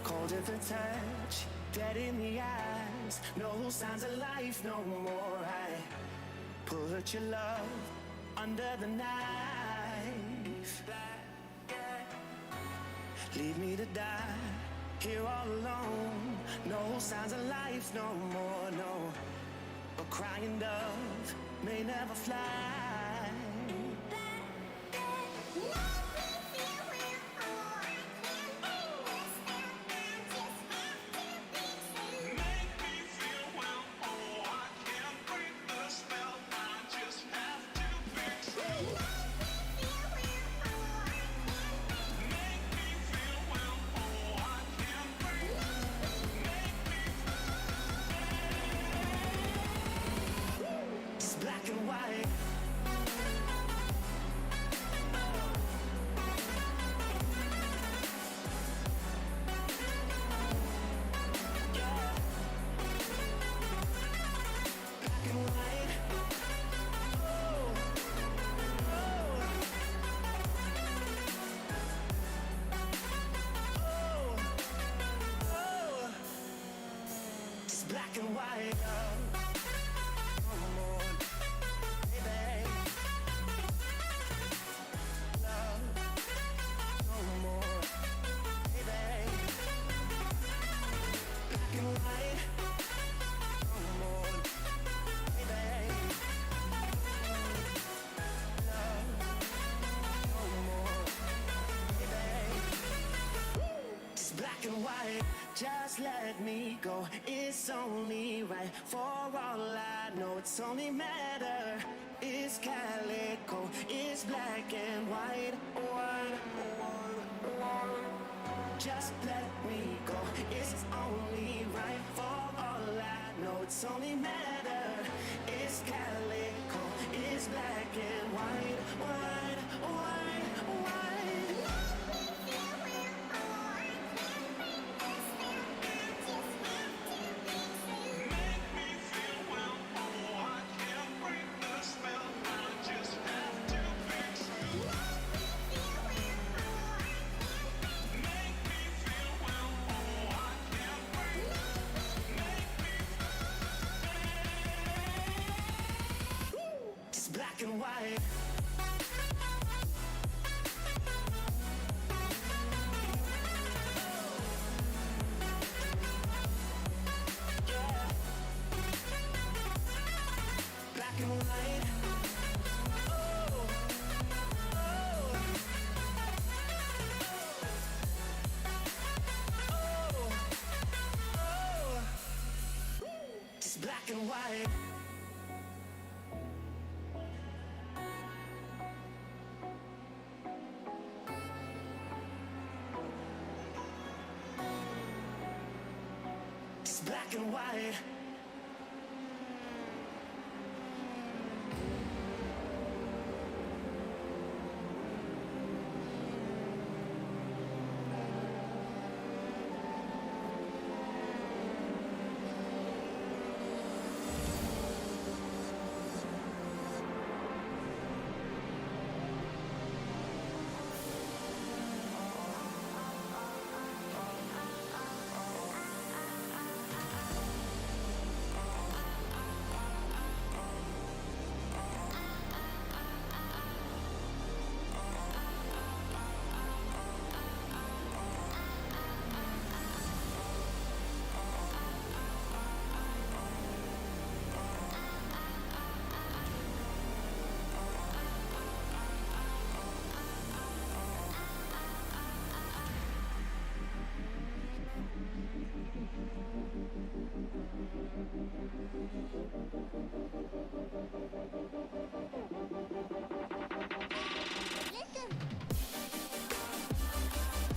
cold at the touch, dead in the eyes, no signs of life no more. I put your love under the knife, leave me to die here all alone. No signs of life no more, no. A crying dove may never fly. Black and white. Yeah. Black and white. Oh. Oh. Oh. Oh. It's black and white. Black and white, just let me go. It's only right. For all I know, it's only matter. It's calico, it's black and white. Just let me go. It's only right. For all I know, it's only matter. It's calico, it's black and white. White, white, white. Black and white. Yeah. Black and white. Oh. Oh. Oh. Oh. It's black and white. Black and white.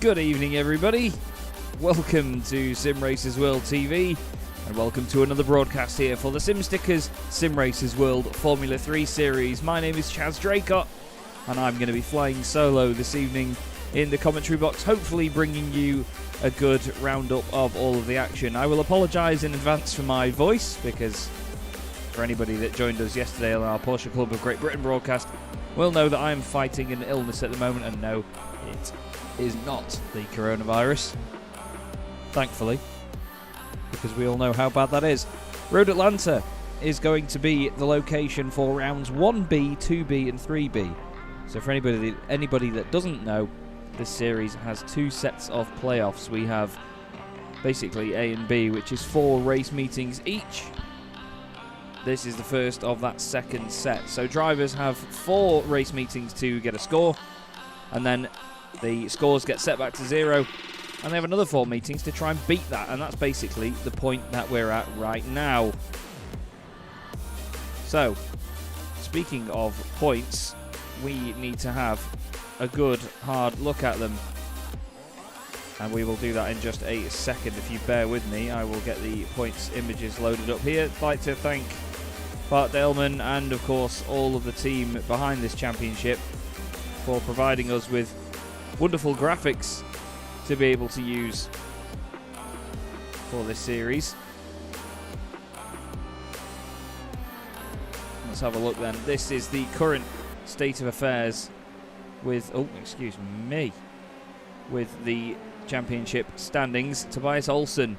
Good evening, everybody. Welcome to Sim Racers World TV, and welcome to another broadcast here for the Sim Stickers Sim Racers World Formula 3 series. My name is Chaz Draycott, and I'm going to be flying solo this evening in the commentary box, hopefully bringing you a good roundup of all of the action. I will apologise in advance for my voice, because for anybody that joined us yesterday on our Porsche Club of Great Britain broadcast will know that I am fighting an illness at the moment, and no, it is not the coronavirus. thankfully, because we all know how bad that is. Road Atlanta is going to be the location for rounds 1B, 2B and 3B. So for anybody that doesn't know, this series has 2 sets of playoffs. We have basically A and B, which is 4 race meetings each. This is the first of that second set. So drivers have 4 race meetings to get a score, and then the scores get set back to 0, and they have another 4 meetings to try and beat that, and that's basically the point that we're at right now. So, speaking of points, we need to have a good hard look at them, and we will do that in just a second. If you bear with me, I will get the points images loaded up here. I'd like to thank Bart Daleman and of course all of the team behind this championship for providing us with wonderful graphics to be able to use for this series. Let's have a look then. This is the current state of affairs with, with the championship standings. Tobias Olsson,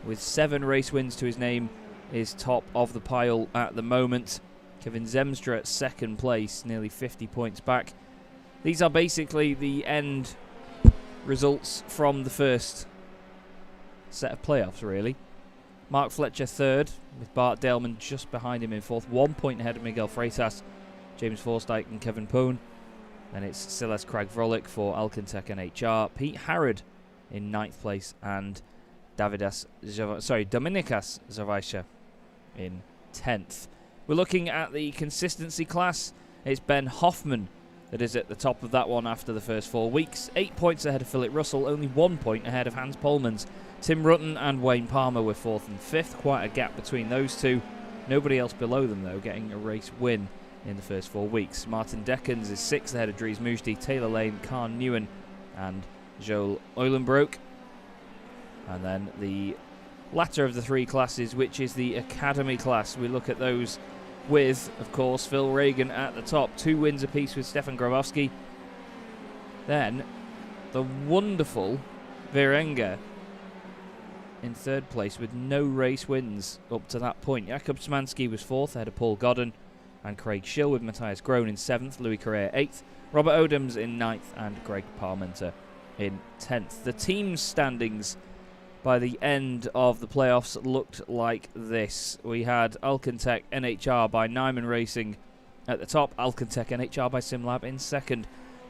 with 7 race wins to his name, is top of the pile at the moment. Kevin Zemstra at 2nd place, nearly 50 points back. These are basically the end results from the first set of playoffs, really. Mark Fletcher 3rd, with Bart Daleman just behind him in 4th, 1 point ahead of Miguel Freitas, James Forsyth and Kevin Poon. Then it's Celeste Craig-Vrolik for Alcantech and HR. Pete Harrod in 9th place, and Dominicas Zavajsha in 10th. We're looking at the consistency class. It's Ben Hoffman that is at the top of that one after the first 4 weeks. 8 points ahead of Philip Russell, only 1 point ahead of Hans Polmans. Tim Rutten and Wayne Palmer were 4th and 5th. Quite a gap between those two. Nobody else below them, though, getting a race win in the first 4 weeks. Martin Deckens is 6th ahead of Dries Mujdi, Taylor Lane, Khan Newen and Joel Eulenbroek. And then the latter of the 3 classes, which is the Academy class. We look at those with, of course, Phil Reagan at the top. 2 wins apiece with Stefan Grabowski. Then the wonderful Virenga in 3rd place with no race wins up to that point. Jakub Szymanski was 4th ahead of Paul Godden and Craig Schill, with Matthias Groen in 7th, Louis Correa 8th, Robert Odoms in 9th and Greg Parmenter in 10th. The team standings by the end of the playoffs looked like this. We had Alcantech NHR by Nyman Racing at the top, Alcantech NHR by SimLab in 2nd,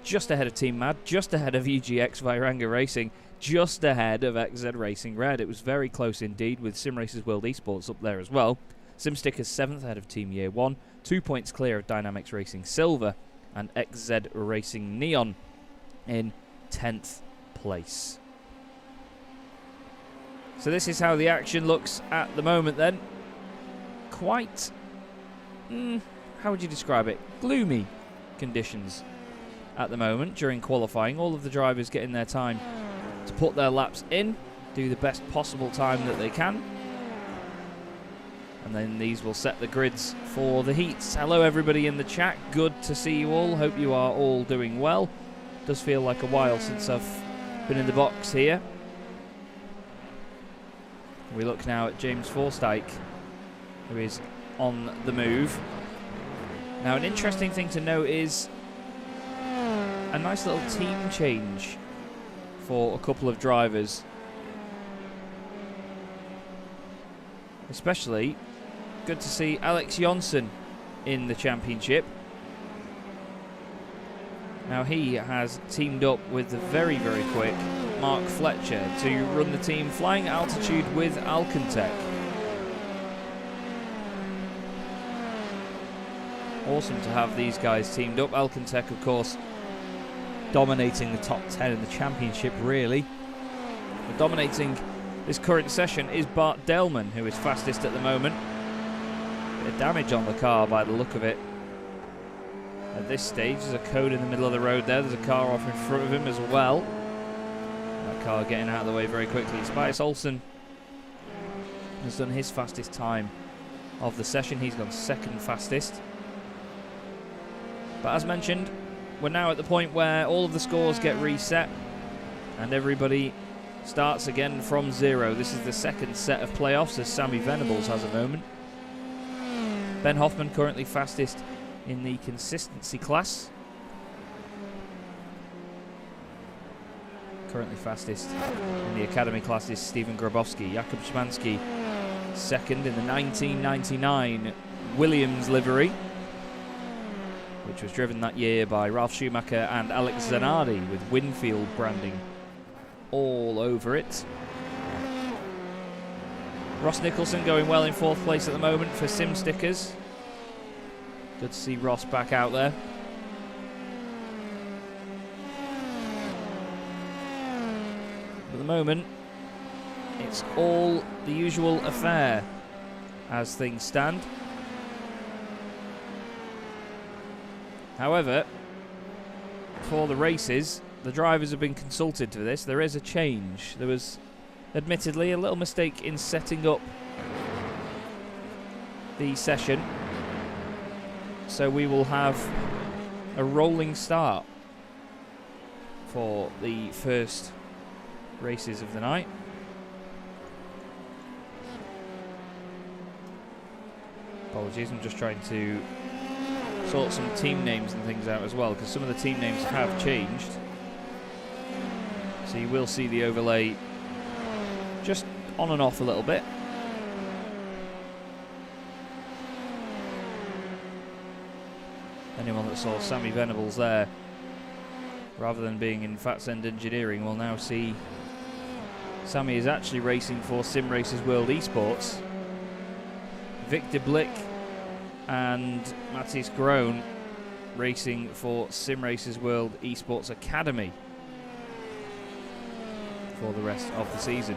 just ahead of Team Mad, just ahead of UGX Vairanga Racing, just ahead of XZ Racing Red. It was very close indeed, with Sim Racers World Esports up there as well. Sim Stickers 7th ahead of Team Year 1, 2 points clear of Dynamics Racing Silver, and XZ Racing Neon in 10th place. So this is how the action looks at the moment then. Quite, how would you describe it? Gloomy conditions at the moment during qualifying. All of the drivers getting their time to put their laps in, do the best possible time that they can. And then these will set the grids for the heats. Hello everybody in the chat, good to see you all. Hope you are all doing well. Does feel like a while since I've been in the box here. We look now at James Forsyth, who is on the move. Now, an interesting thing to note is a nice little team change for a couple of drivers. Especially good to see Alex Jonsson in the championship. Now he has teamed up with the very, very quick Mark Fletcher to run the team Flying Altitude with Alcantech. Awesome to have these guys teamed up. Alcantech, of course, dominating the top 10 in the championship, really. But dominating this current session is Bart Daleman, who is fastest at the moment. Bit of damage on the car by the look of it. At this stage, there's a code in the middle of the road there. There's a car off in front of him as well. That car getting out of the way very quickly. Tobias Olsson has done his fastest time of the session. He's gone 2nd fastest. But as mentioned, we're now at the point where all of the scores get reset and everybody starts again from 0. This is the second set of playoffs as Sammy Venables has a moment. Ben Hoffman currently fastest in the consistency class. Currently fastest in the academy class is Stephen Grabowski. Jakub Szymanski second in the 1999 Williams livery, which was driven that year by Ralf Schumacher and Alex Zanardi with Winfield branding all over it. Ross Nicholson going well in 4th place at the moment for Sim Stickers. Good to see Ross back out there. At the moment, it's all the usual affair as things stand. However, for the races, the drivers have been consulted for this. There is a change. There was admittedly a little mistake in setting up the session, so we will have a rolling start for the first races of the night. Apologies, I'm just trying to sort some team names and things out as well, because some of the team names have changed. So you will see the overlay just on and off a little bit. Anyone that saw Sammy Venables there, rather than being in Fats End Engineering, will now see Sammy is actually racing for Sim Racers World Esports. Victor Blick and Matthias Groen racing for Sim Racers World Esports Academy for the rest of the season.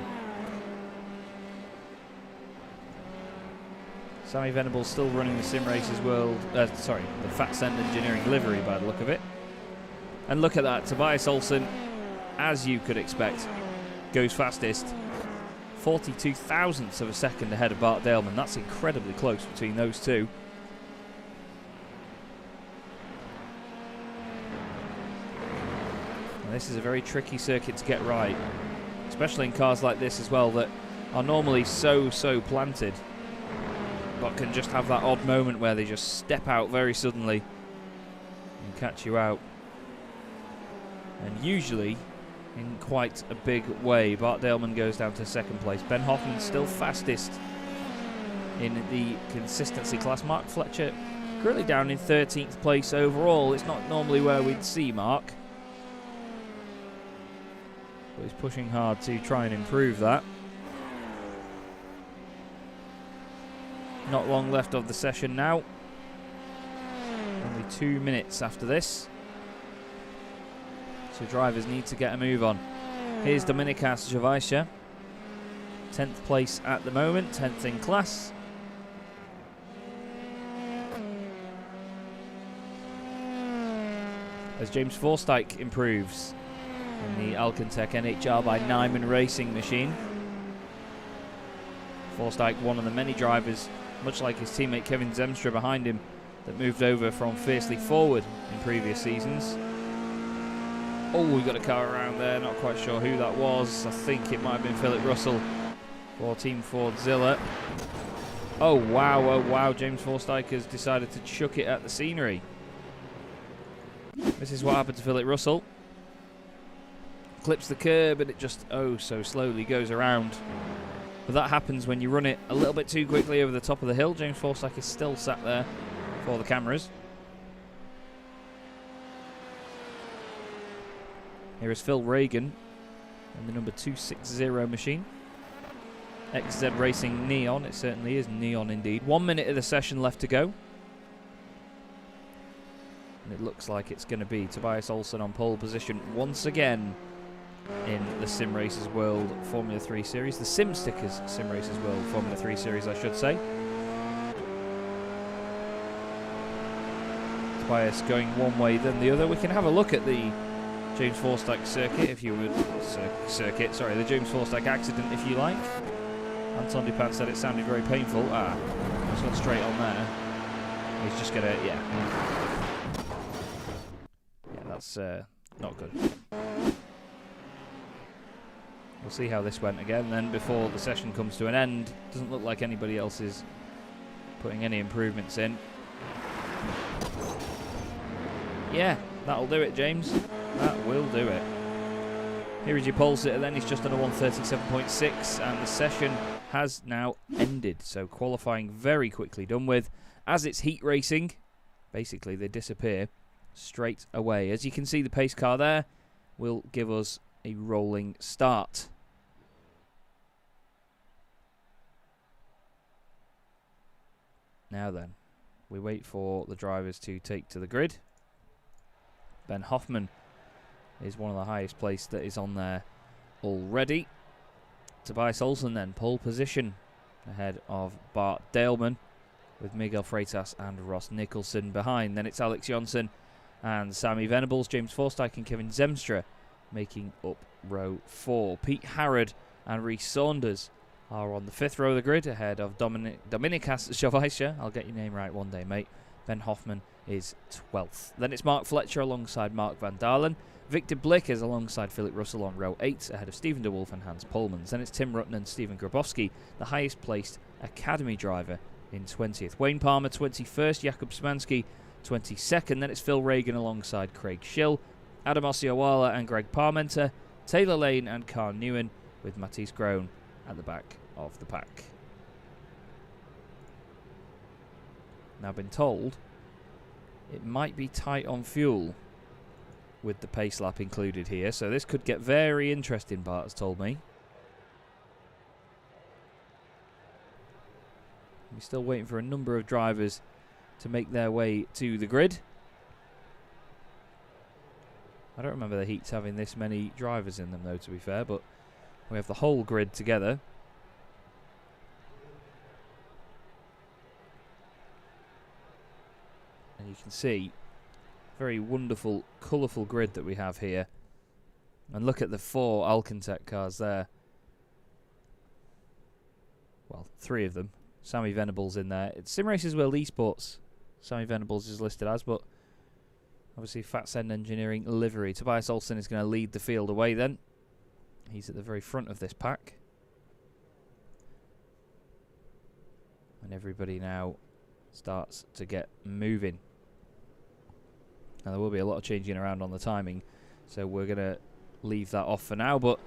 Sammy Venables still running the Sim Racers World, the Fats End Engineering livery by the look of it. And look at that, Tobias Olsson, as you could expect, goes fastest. 42 thousandths of a second ahead of Bart Daleman. That's incredibly close between those two. And this is a very tricky circuit to get right, especially in cars like this as well that are normally so planted, but can just have that odd moment where they just step out very suddenly and catch you out. And usually in quite a big way. Bart Daleman goes down to 2nd place. Ben Hoffman still fastest in the consistency class. Mark Fletcher currently down in 13th place overall. It's not normally where we'd see Mark, but he's pushing hard to try and improve that. Not long left of the session now. Only 2 minutes after this. So drivers need to get a move on. Here's Dominikas Javaisha. 10th place at the moment, 10th in class. As James Forstyke improves in the Alcantech NHR by Nyman Racing machine. Forstyke, one of the many drivers, much like his teammate Kevin Zemstra behind him, that moved over from Fiercely Forward in previous seasons. Oh, we got a car around there, not quite sure who that was. I think it might have been Philip Russell for Team Fordzilla. Oh wow, James Forstyke has decided to chuck it at the scenery. This is what happened to Philip Russell. Clips the curb and it just so slowly goes around. But that happens when you run it a little bit too quickly over the top of the hill. James Forsythe is still sat there for the cameras. Here is Phil Reagan and the number 260 machine. XZ Racing Neon, it certainly is neon indeed. 1 minute of the session left to go. And it looks like it's going to be Tobias Olsson on pole position once again in the Sim Racers World Formula 3 Series. The Sim Stickers Sim Racers World Formula 3 Series, I should say. Tobias going one way then the other. We can have a look at the James Forsythe circuit, if you would. The James Forsythe accident, if you like. Anton Dupin said it sounded very painful. It's gone straight on there. He's just gonna, yeah, that's not good. we'll see how this went again then before the session comes to an end. Doesn't look like anybody else is putting any improvements in. Yeah, that'll do it, James. That will do it. Here is your pole sitter then. He's just under 137.6, and the session has now ended. So qualifying very quickly done with. As it's heat racing, basically they disappear straight away. As you can see, the pace car there will give us a rolling start. Now then, we wait for the drivers to take to the grid. Ben Hoffman is one of the highest placed that is on there already. Tobias Olsen then, pole position ahead of Bart Daleman, with Miguel Freitas and Ross Nicholson behind. Then it's Alex Jonsson and Sammy Venables, James Forstyke and Kevin Zemstra making up row 4. Pete Harrod and Rhys Saunders are on the 5th row of the grid ahead of Dominikas Jovaisha. I'll get your name right one day, mate. Ben Hoffman is 12th. Then it's Mark Fletcher alongside Mark Van Dalen. Victor Blick is alongside Philip Russell on row 8 ahead of Stephen De Wolf and Hans Polmans. Then it's Tim Rutten and Stephen Grabowski, the highest placed Academy driver, in 20th. Wayne Palmer 21st, Jakub Szymanski 22nd. Then it's Phil Reagan alongside Craig Schill, Adam Ossioala and Greg Parmenter, Taylor Lane and Carl Newen, with Matisse Groen at the back of the pack. Now, been told it might be tight on fuel with the pace lap included here, so this could get very interesting, Bart has told me. We're still waiting for a number of drivers to make their way to the grid. I don't remember the heats having this many drivers in them, though, to be fair, but we have the whole grid together. And you can see very wonderful, colourful grid that we have here. And look at the 4 Alcantech cars there. Well, 3 of them. Sammy Venables in there. It's Sim Racers World Esports. Sammy Venables is listed as, but obviously Fat Send Engineering livery. Tobias Olsen is going to lead the field away then. He's at the very front of this pack. And everybody now starts to get moving. Now there will be a lot of changing around on the timing, so we're going to leave that off for now, but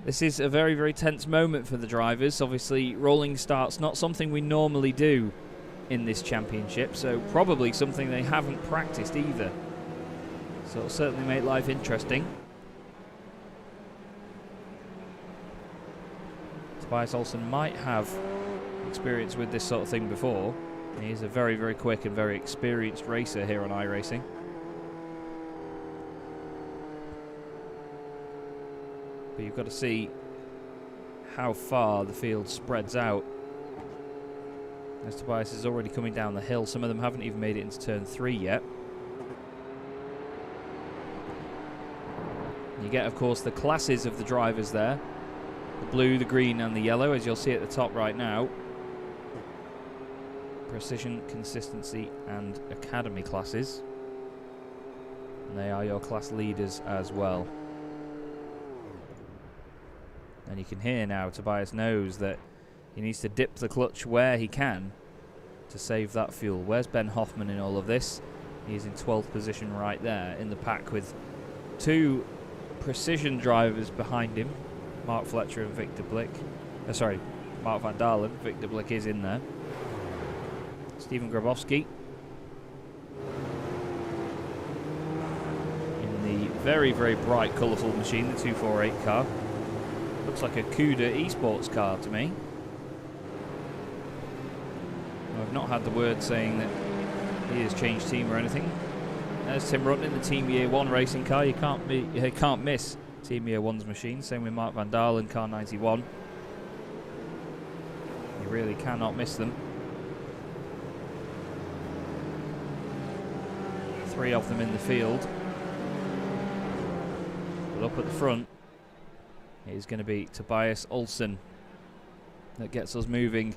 this is a very, very tense moment for the drivers. Obviously, rolling starts, not something we normally do in this championship, so probably something they haven't practiced either. So it'll certainly make life interesting. Tobias Olsen might have experience with this sort of thing before. He is a very, very quick and very experienced racer here on iRacing. But you've got to see how far the field spreads out. As Tobias is already coming down the hill. Some of them haven't even made it into turn 3 yet. You get, of course, the classes of the drivers there. The blue, the green and the yellow, as you'll see at the top right now. Precision, consistency and academy classes. And they are your class leaders as well. And you can hear now Tobias knows that he needs to dip the clutch where he can to save that fuel. Where's Ben Hoffman in all of this? He's in 12th position right there in the pack with 2 precision drivers behind him, Mark Fletcher and Victor Blick. Mark Van Dalen. Victor Blick is in there. Stephen Grabowski in the very, very bright, colourful machine, the 248 car. Looks like a CUDA esports car to me. I've not had the word saying that he has changed team or anything. There's Tim Rutten in the Team Year 1 racing car. You can't miss Team Year 1's machine. Same with Mark Van Dalen, car 91. You really cannot miss them. 3 of them in the field. But up at the front, it is going to be Tobias Olsen that gets us moving.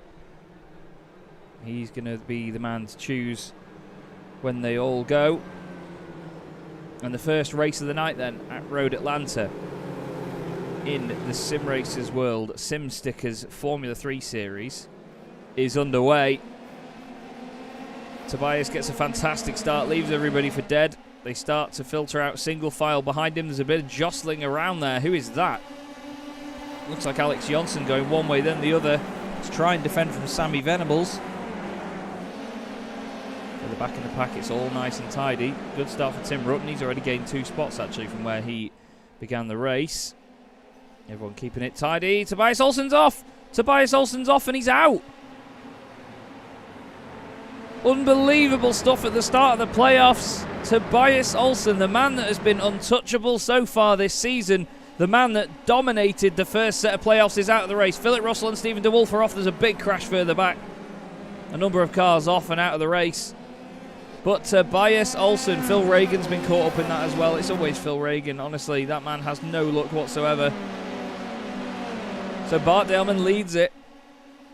He's going to be the man to choose when they all go. And the first race of the night then at Road Atlanta in the Sim Racers World Sim Stickers Formula 3 series is underway. Tobias gets a fantastic start, leaves everybody for dead. They start to filter out single file behind him. There's a bit of jostling around there. Who is that? Looks like Alex Johnson going one way, then the other to try and defend from Sammy Venables. At the back of the pack, it's all nice and tidy. Good start for Tim Rutten. He's already gained 2 spots, actually, from where he began the race. Everyone keeping it tidy. Tobias Olsen's off. Tobias Olsen's off and he's out. Unbelievable stuff at the start of the playoffs. Tobias Olsen, the man that has been untouchable so far this season, the man that dominated the first set of playoffs, is out of the race. Philip Russell and Stephen DeWolf are off. There's a big crash further back. A number of cars off and out of the race. But Tobias Olsen, Phil Reagan's been caught up in that as well. It's always Phil Reagan. Honestly, that man has no luck whatsoever. So Bart Daleman leads it.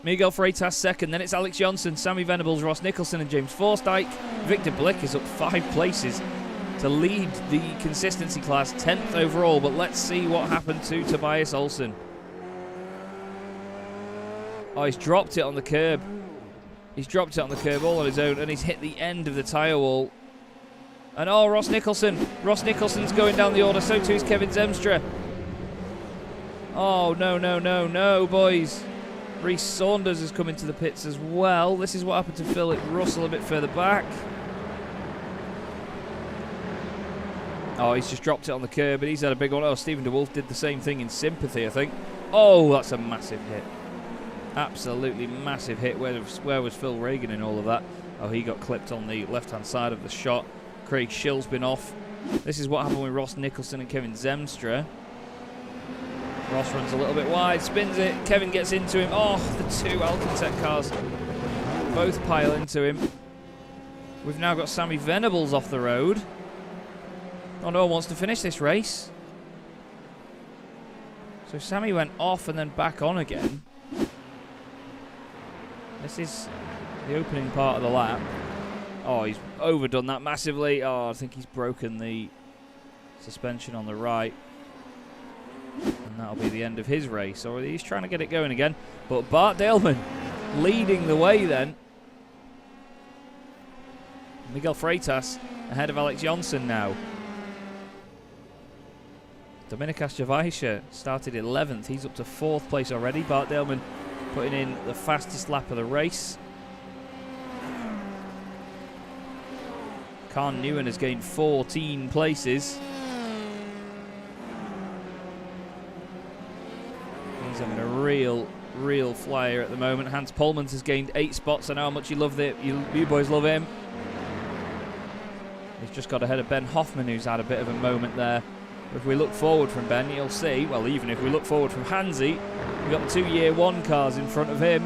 Miguel Freitas second, then it's Alex Johnson, Sammy Venables, Ross Nicholson and James Forsythe. Victor Blick is up 5 places to lead the consistency class, 10th overall, but let's see what happened to Tobias Olsen. Oh, he's dropped it on the curb. He's dropped it on the curb all on his own, and he's hit the end of the tyre wall. And oh, Ross Nicholson. Ross Nicholson's going down the order, so too is Kevin Zemstra. Oh, no, no, no, no, boys. Reece Saunders has come into the pits as well. This is what happened to Philip Russell a bit further back. Oh, he's just dropped it on the curb, but he's had a big one. Oh, Stephen DeWolf did the same thing in sympathy, I think. Oh, that's a massive hit. Absolutely massive hit. Where was Phil Reagan in all of that? Oh, he got clipped on the left-hand side of the shot. Craig Schill's been off. This is what happened with Ross Nicholson and Kevin Zemstra. Ross runs a little bit wide, spins it. Kevin gets into him. Oh, the 2 Alcantec cars both pile into him. We've now got Sammy Venables off the road. Oh, no one wants to finish this race. So Sammy went off and then back on again. This is the opening part of the lap. Oh, he's overdone that massively. Oh, I think he's broken the suspension on the right. And that'll be the end of his race. Or he's trying to get it going again. But Bart Daleman leading the way then. Miguel Freitas ahead of Alex Johnson now. Dominikas Javaisha started 11th. He's up to 4th place already. Bart Daleman putting in the fastest lap of the race. Khan Newen has gained 14 places. He's having a real flyer at the moment. Hans Polmans has gained 8 spots. I know how much you love it. You boys love him. He's just got ahead of Ben Hoffman, who's had a bit of a moment there. But if we look forward from Ben, you'll see, well, even if we look forward from Hansi, we've got the 2 Year 1 cars in front of him.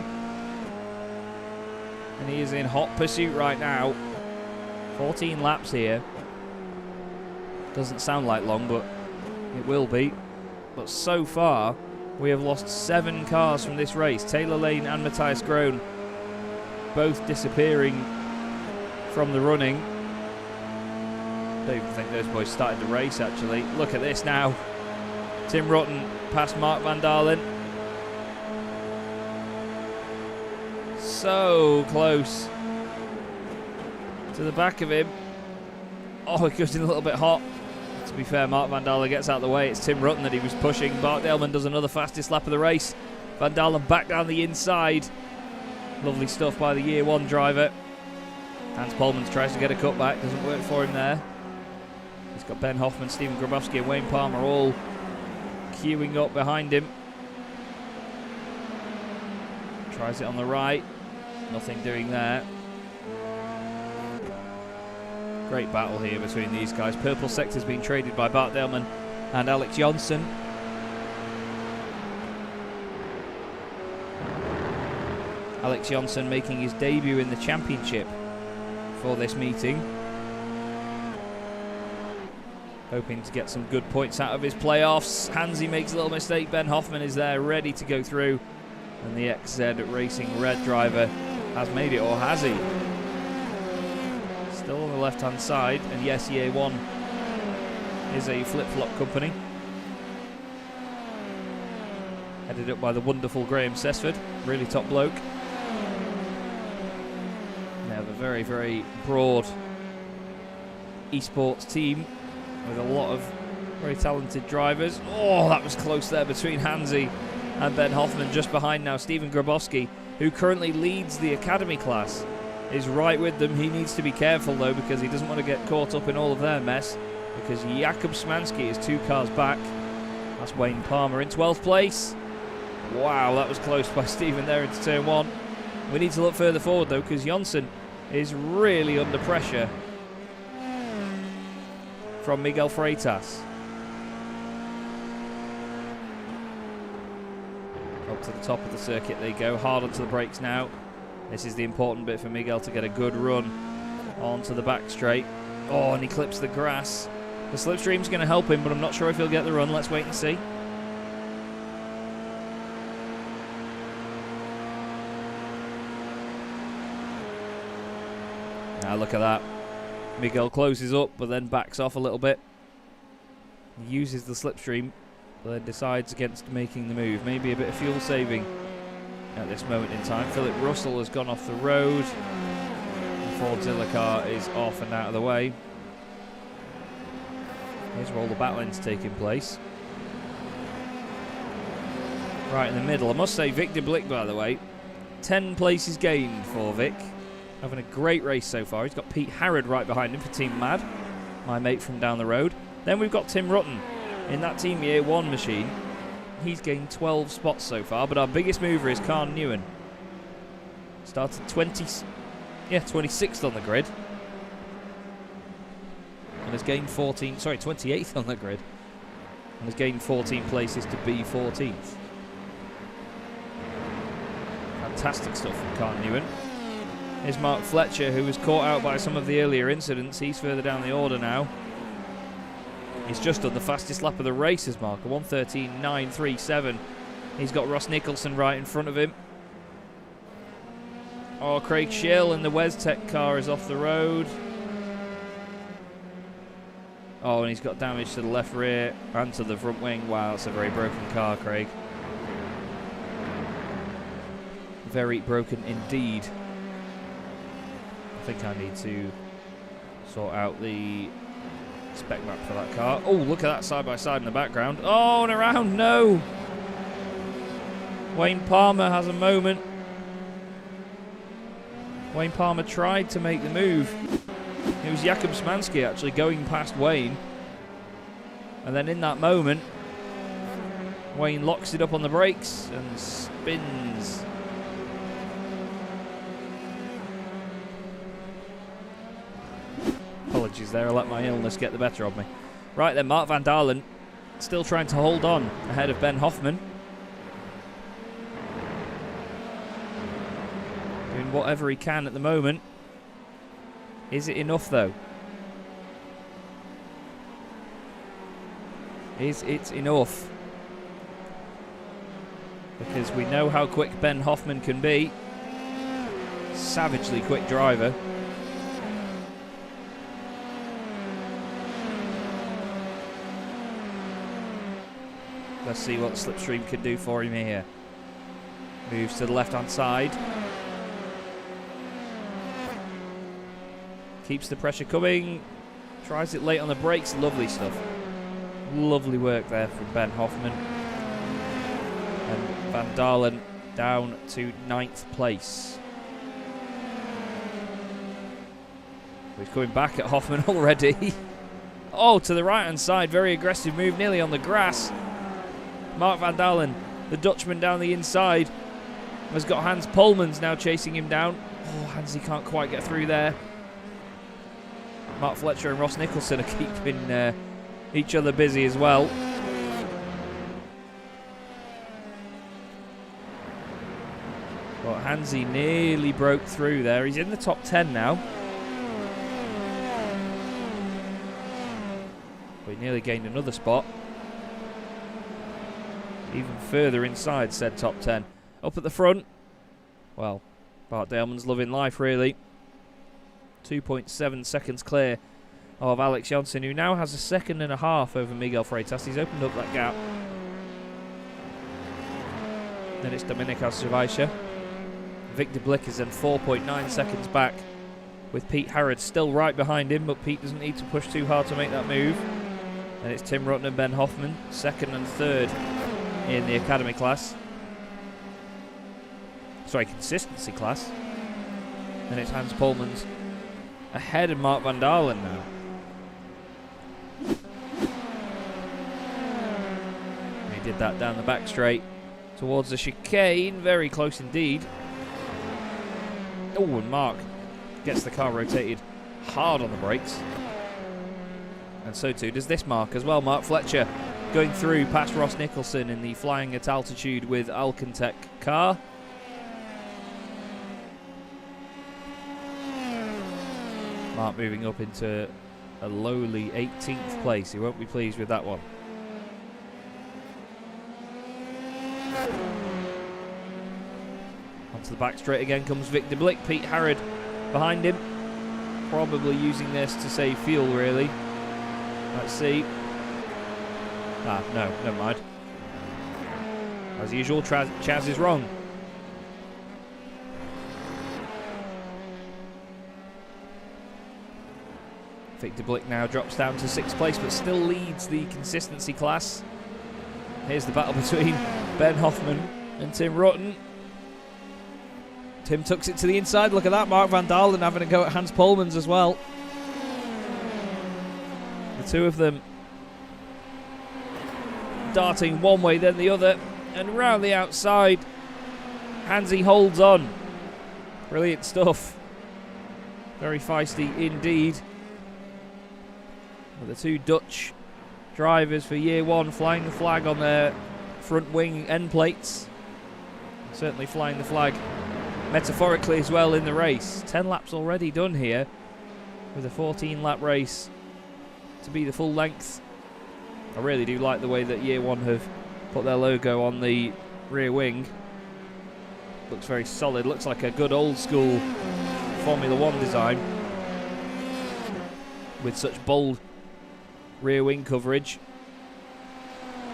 And he is in hot pursuit right now. 14 laps here. Doesn't sound like long, but it will be. But so far, we have lost 7 cars from this race. Taylor Lane and Matthias Groen both disappearing from the running. I don't even think those boys started the race, actually. Look at this now. Tim Rutten past Mark van Dalen. So close to the back of him. Oh, it goes in a little bit hot. To be fair, Mark van Dalen gets out of the way. It's Tim Rutten that he was pushing. Bart Daleman does another fastest lap of the race. Van Dalen back down the inside. Lovely stuff by the Year 1 driver. Hans Polmans tries to get a cutback. Doesn't work for him there. He's got Ben Hoffman, Stephen Grabowski and Wayne Palmer all queuing up behind him. Tries it on the right. Nothing doing there. Great battle here between these guys. Purple sector's been traded by Bart Daleman and Alex Johnson. Alex Johnson making his debut in the championship for this meeting. Hoping to get some good points out of his playoffs. Hansi makes a little mistake. Ben Hoffman is there ready to go through. And the XZ Racing red driver has made it, or has he? Still on the left-hand side. And yes, Year 1 is a flip-flop company. Headed up by the wonderful Graham Sesford. Really top bloke. They have a very, very broad esports team with a lot of very talented drivers. Oh, that was close there between Hansi and Ben Hoffman. Just behind now, Stephen Grabowski, who currently leads the academy class, is right with them. He needs to be careful though, because he doesn't want to get caught up in all of their mess, because Jakub Szymanski is 2 cars back. That's Wayne Palmer in 12th place. Wow, that was close by Stephen there into turn 1. We need to look further forward though, because Jonsson is really under pressure from Miguel Freitas. Up to the top of the circuit they go, hard onto the brakes now. This is the important bit for Miguel to get a good run onto the back straight. Oh, and he clips the grass. The slipstream's going to help him, but I'm not sure if he'll get the run. Let's wait and see. Now look at that. Miguel closes up, but then backs off a little bit. He uses the slipstream, but then decides against making the move. Maybe a bit of fuel saving at this moment in time. Philip Russell has gone off the road. The Fordzilla car is off and out of the way. Here's where all the battling's taking place. Right in the middle. I must say, Victor Blick, by the way, 10 places gained for Vic. Having a great race so far. He's got Pete Harrod right behind him for Team Mad, my mate from down the road. Then we've got Tim Rutten in that Team Year 1 machine. He's gained 12 spots so far, but our biggest mover is Khan Newen. Started 26th on the grid. And has gained 28th on the grid. And has gained 14 places to be 14th. Fantastic stuff from Khan Newen. Here's Mark Fletcher, who was caught out by some of the earlier incidents. He's further down the order now. He's just done the fastest lap of the race as Mark, a 1:13.937. He's got Ross Nicholson right in front of him. Oh, Craig Schill in the WesTech car is off the road. Oh, and he's got damage to the left rear and to the front wing. Wow, it's a very broken car, Craig. Very broken indeed. I think I need to sort out the spec map for that car. Oh, look at that side-by-side in the background. Oh, and around, no! Wayne Palmer has a moment. Wayne Palmer tried to make the move. It was Jakub Szymanski actually going past Wayne. And then in that moment, Wayne locks it up on the brakes and spins. Apologies there, I let my illness get the better of me. Right then, Mark van Dalen still trying to hold on ahead of Ben Hoffman. Doing whatever he can at the moment. Is it enough though? Is it enough? Because we know how quick Ben Hoffman can be. Savagely quick driver. Let's see what Slipstream can do for him here. Moves to the left-hand side. Keeps the pressure coming. Tries it late on the brakes. Lovely stuff. Lovely work there from Ben Hoffman. And Van Dalen down to 9th place. He's coming back at Hoffman already. Oh, to the right-hand side. Very aggressive move, nearly on the grass. Mark van Dalen, the Dutchman down the inside, has got Hans Polmans now chasing him down. Oh, Hansi can't quite get through there. Mark Fletcher and Ross Nicholson are keeping each other busy as well. But Hansi nearly broke through there. He's in the top 10 now. But he nearly gained another spot. Even further inside said top 10. Up at the front, well, Bart Daleman's loving life really. 2.7 seconds clear of Alex Jonsson, who now has a 1.5 seconds over Miguel Freitas. He's opened up that gap. Then it's Dominika Srivajsha. Victor Blick is then 4.9 seconds back, with Pete Harrod still right behind him, but Pete doesn't need to push too hard to make that move. And it's Tim Rutten and Ben Hoffman, second and third in the academy class. Sorry, consistency class. And it's Hans Polmans ahead of Mark van Dalen now. And he did that down the back straight towards the chicane, very close indeed. Oh, and Mark gets the car rotated hard on the brakes. And so too does this Mark as well. Mark Fletcher going through past Ross Nicholson in the flying at altitude with Alcantech car. Mark moving up into a lowly 18th place. He won't be pleased with that one. Onto the back straight again comes Victor Blick. Pete Harrod behind him. Probably using this to save fuel, really. Let's see. Ah, no, never mind. As usual, Chaz is wrong. Victor Blick now drops down to 6th place, but still leads the consistency class. Here's the battle between Ben Hoffman and Tim Rutten. Tim tucks it to the inside. Look at that, Mark van Dalen having a go at Hans Polmans as well. The two of them darting one way then the other, and round the outside Hansy holds on. Brilliant stuff. Very feisty indeed. The two Dutch drivers for year one flying the flag on their front wing end plates. Certainly flying the flag metaphorically as well in the race. 10 laps already done here, with a 14-lap race to be the full length. I really do like the way that year one have put their logo on the rear wing. Looks very solid. Looks like a good old school Formula One design with such bold rear wing coverage.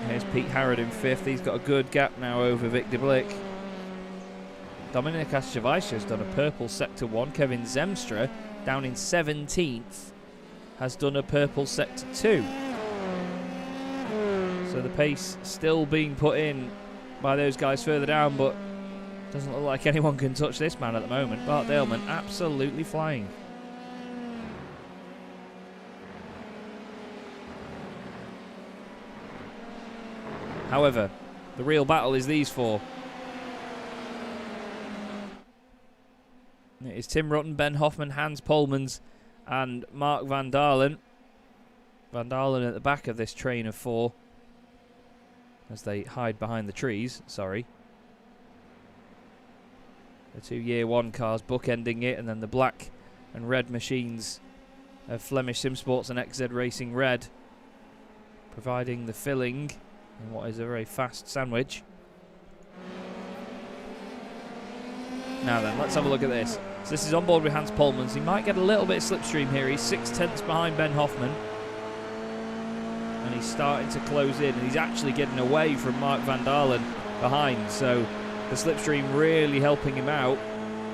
Here's Pete Harrod in 5th. He's got a good gap now over Victor Blick. Dominika Srivajsha has done a purple sector 1. Kevin Zemstra, down in 17th, has done a purple sector 2. So the pace still being put in by those guys further down, but doesn't look like anyone can touch this man at the moment. Bart Daleman absolutely flying. However, the real battle is these four. It is Tim Rutten, Ben Hoffman, Hans Polmans and Mark van Dalen. Van Dalen at the back of this train of four as they hide behind the trees, sorry. The two year one cars bookending it, and then the black and red machines of Flemish Sim Sports and XZ Racing Red providing the filling in what is a very fast sandwich. Now then, let's have a look at this. So this is on board with Hans Polmans. He might get a little bit of slipstream here. He's 6/10 behind Ben Hoffman. And he's starting to close in. And he's actually getting away from Mark van Dalen behind. So the slipstream really helping him out.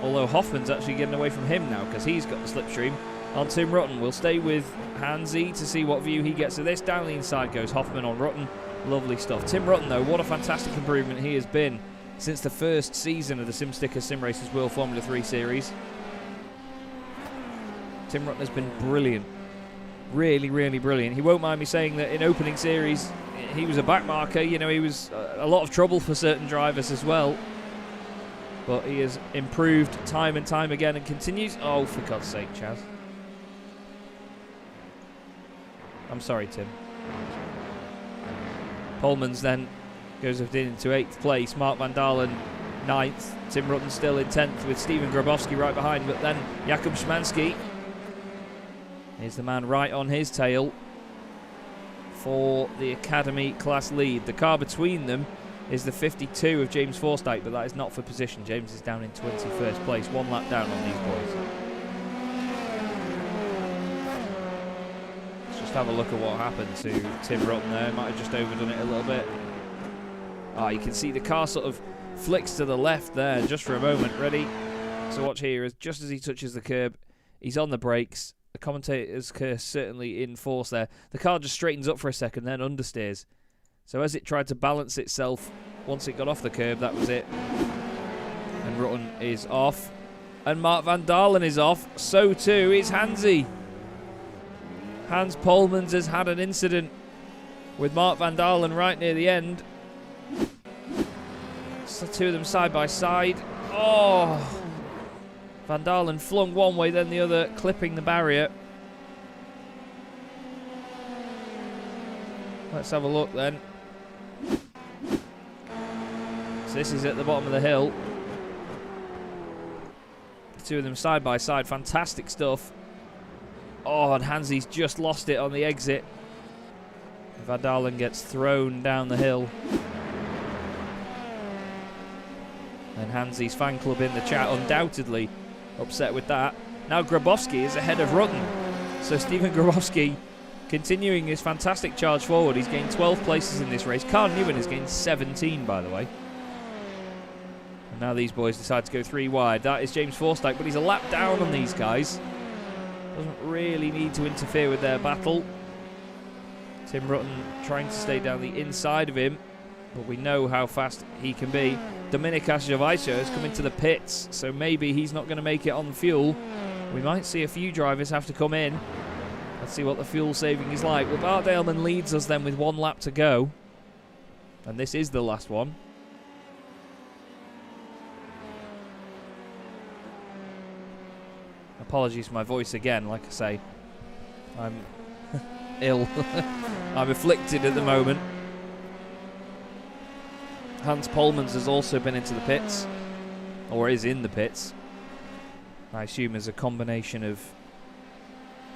Although Hoffman's actually getting away from him now because he's got the slipstream on Tim Rutten. We'll stay with Hansy to see what view he gets of this. Down the inside goes Hoffman on Rutten. Lovely stuff. Tim Rutten, though, what a fantastic improvement he has been since the first season of the Sim Stickers Simracersworld Formula 3 series. Tim Rutten has been brilliant. Really, really brilliant. He won't mind me saying that in opening series, he was a backmarker. You know, he was a lot of trouble for certain drivers as well. But he has improved time and time again and continues. Oh, for God's sake, Chaz. I'm sorry, Tim. Polmans then goes into 8th place. Mark van Dalen 9th. Tim Rutten still in 10th with Stephen Grabowski right behind. But then Jakub Szymanski is the man right on his tail for the Academy class lead. The car between them is the 52 of James Forsyth, but that is not for position. James is down in 21st place. 1 lap down on these boys. Have a look at what happened to Tim Rutten there. Might have just overdone it a little bit. You can see the car sort of flicks to the left there just for a moment. Ready? So watch here, as just as he touches the curb, he's on the brakes. The commentator's curse certainly in force there. The car just straightens up for a second, then understeers. So as it tried to balance itself, once it got off the curb, that was it. And Rutten is off. And Mark van Dalen is off. So too is Hansi. Hans Polmans has had an incident with Mark van Dalen right near the end. It's the two of them side by side. Oh! Van Dalen flung one way, then the other, clipping the barrier. Let's have a look then. So this is at the bottom of the hill. The two of them side by side, fantastic stuff. Oh, and Hansi's just lost it on the exit. Van Dalen gets thrown down the hill. And Hansi's fan club in the chat undoubtedly upset with that. Now Grabowski is ahead of Rutten. So Stephen Grabowski continuing his fantastic charge forward. He's gained 12 places in this race. Carl Newman has gained 17, by the way. And now these boys decide to go 3 wide. That is James Forsyth, but he's a lap down on these guys. Doesn't really need to interfere with their battle. Tim Rutten trying to stay down the inside of him, but we know how fast he can be. Dominik Asjavajsa has come into the pits, so maybe he's not going to make it on fuel. We might see a few drivers have to come in. Let's see what the fuel saving is like. Well, Bart Daleman leads us then with 1 lap to go. And this is the last one. Apologies for my voice again, like I say. I'm ill. I'm afflicted at the moment. Hans Polmans has also been into the pits, or is in the pits. I assume as a combination of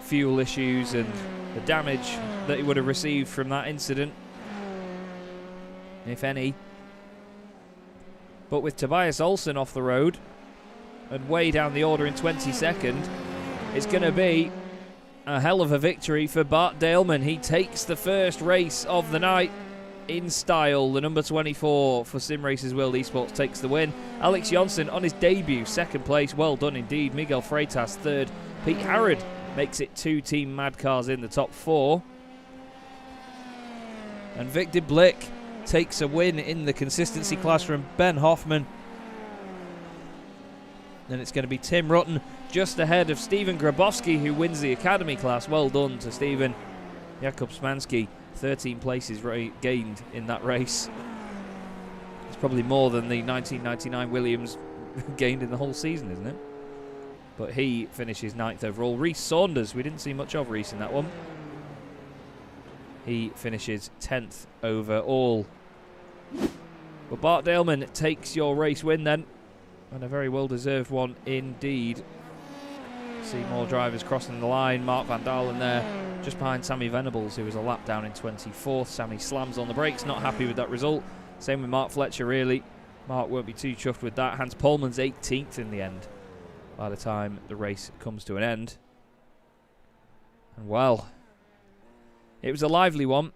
fuel issues and the damage that he would have received from that incident, if any. But with Tobias Olsen off the road and way down the order in 22nd, it's going to be a hell of a victory for Bart Daleman. He takes the first race of the night in style. The number 24 for Sim Racers World Esports takes the win. Alex Jonsson on his debut, 2nd place. Well done indeed. Miguel Freitas 3rd. Pete Harrod makes it 2 Team Mad Cars in the top 4. And Victor Blick takes a win in the consistency class from Ben Hoffman. Then it's going to be Tim Rutten just ahead of Stephen Grabowski, who wins the Academy class. Well done to Stephen. Jakub Szymanski, 13 places gained in that race. It's probably more than the 1999 Williams gained in the whole season, isn't it? But he finishes 9th overall. Rhys Saunders, we didn't see much of Rhys in that one. He finishes 10th overall. But Bart Daleman takes your race win then. And a very well-deserved one indeed. See more drivers crossing the line. Mark van Dalen there, just behind Sammy Venables, who was a lap down in 24th. Sammy slams on the brakes, not happy with that result. Same with Mark Fletcher, really. Mark won't be too chuffed with that. Hans Polman's 18th in the end by the time the race comes to an end. And well, it was a lively one.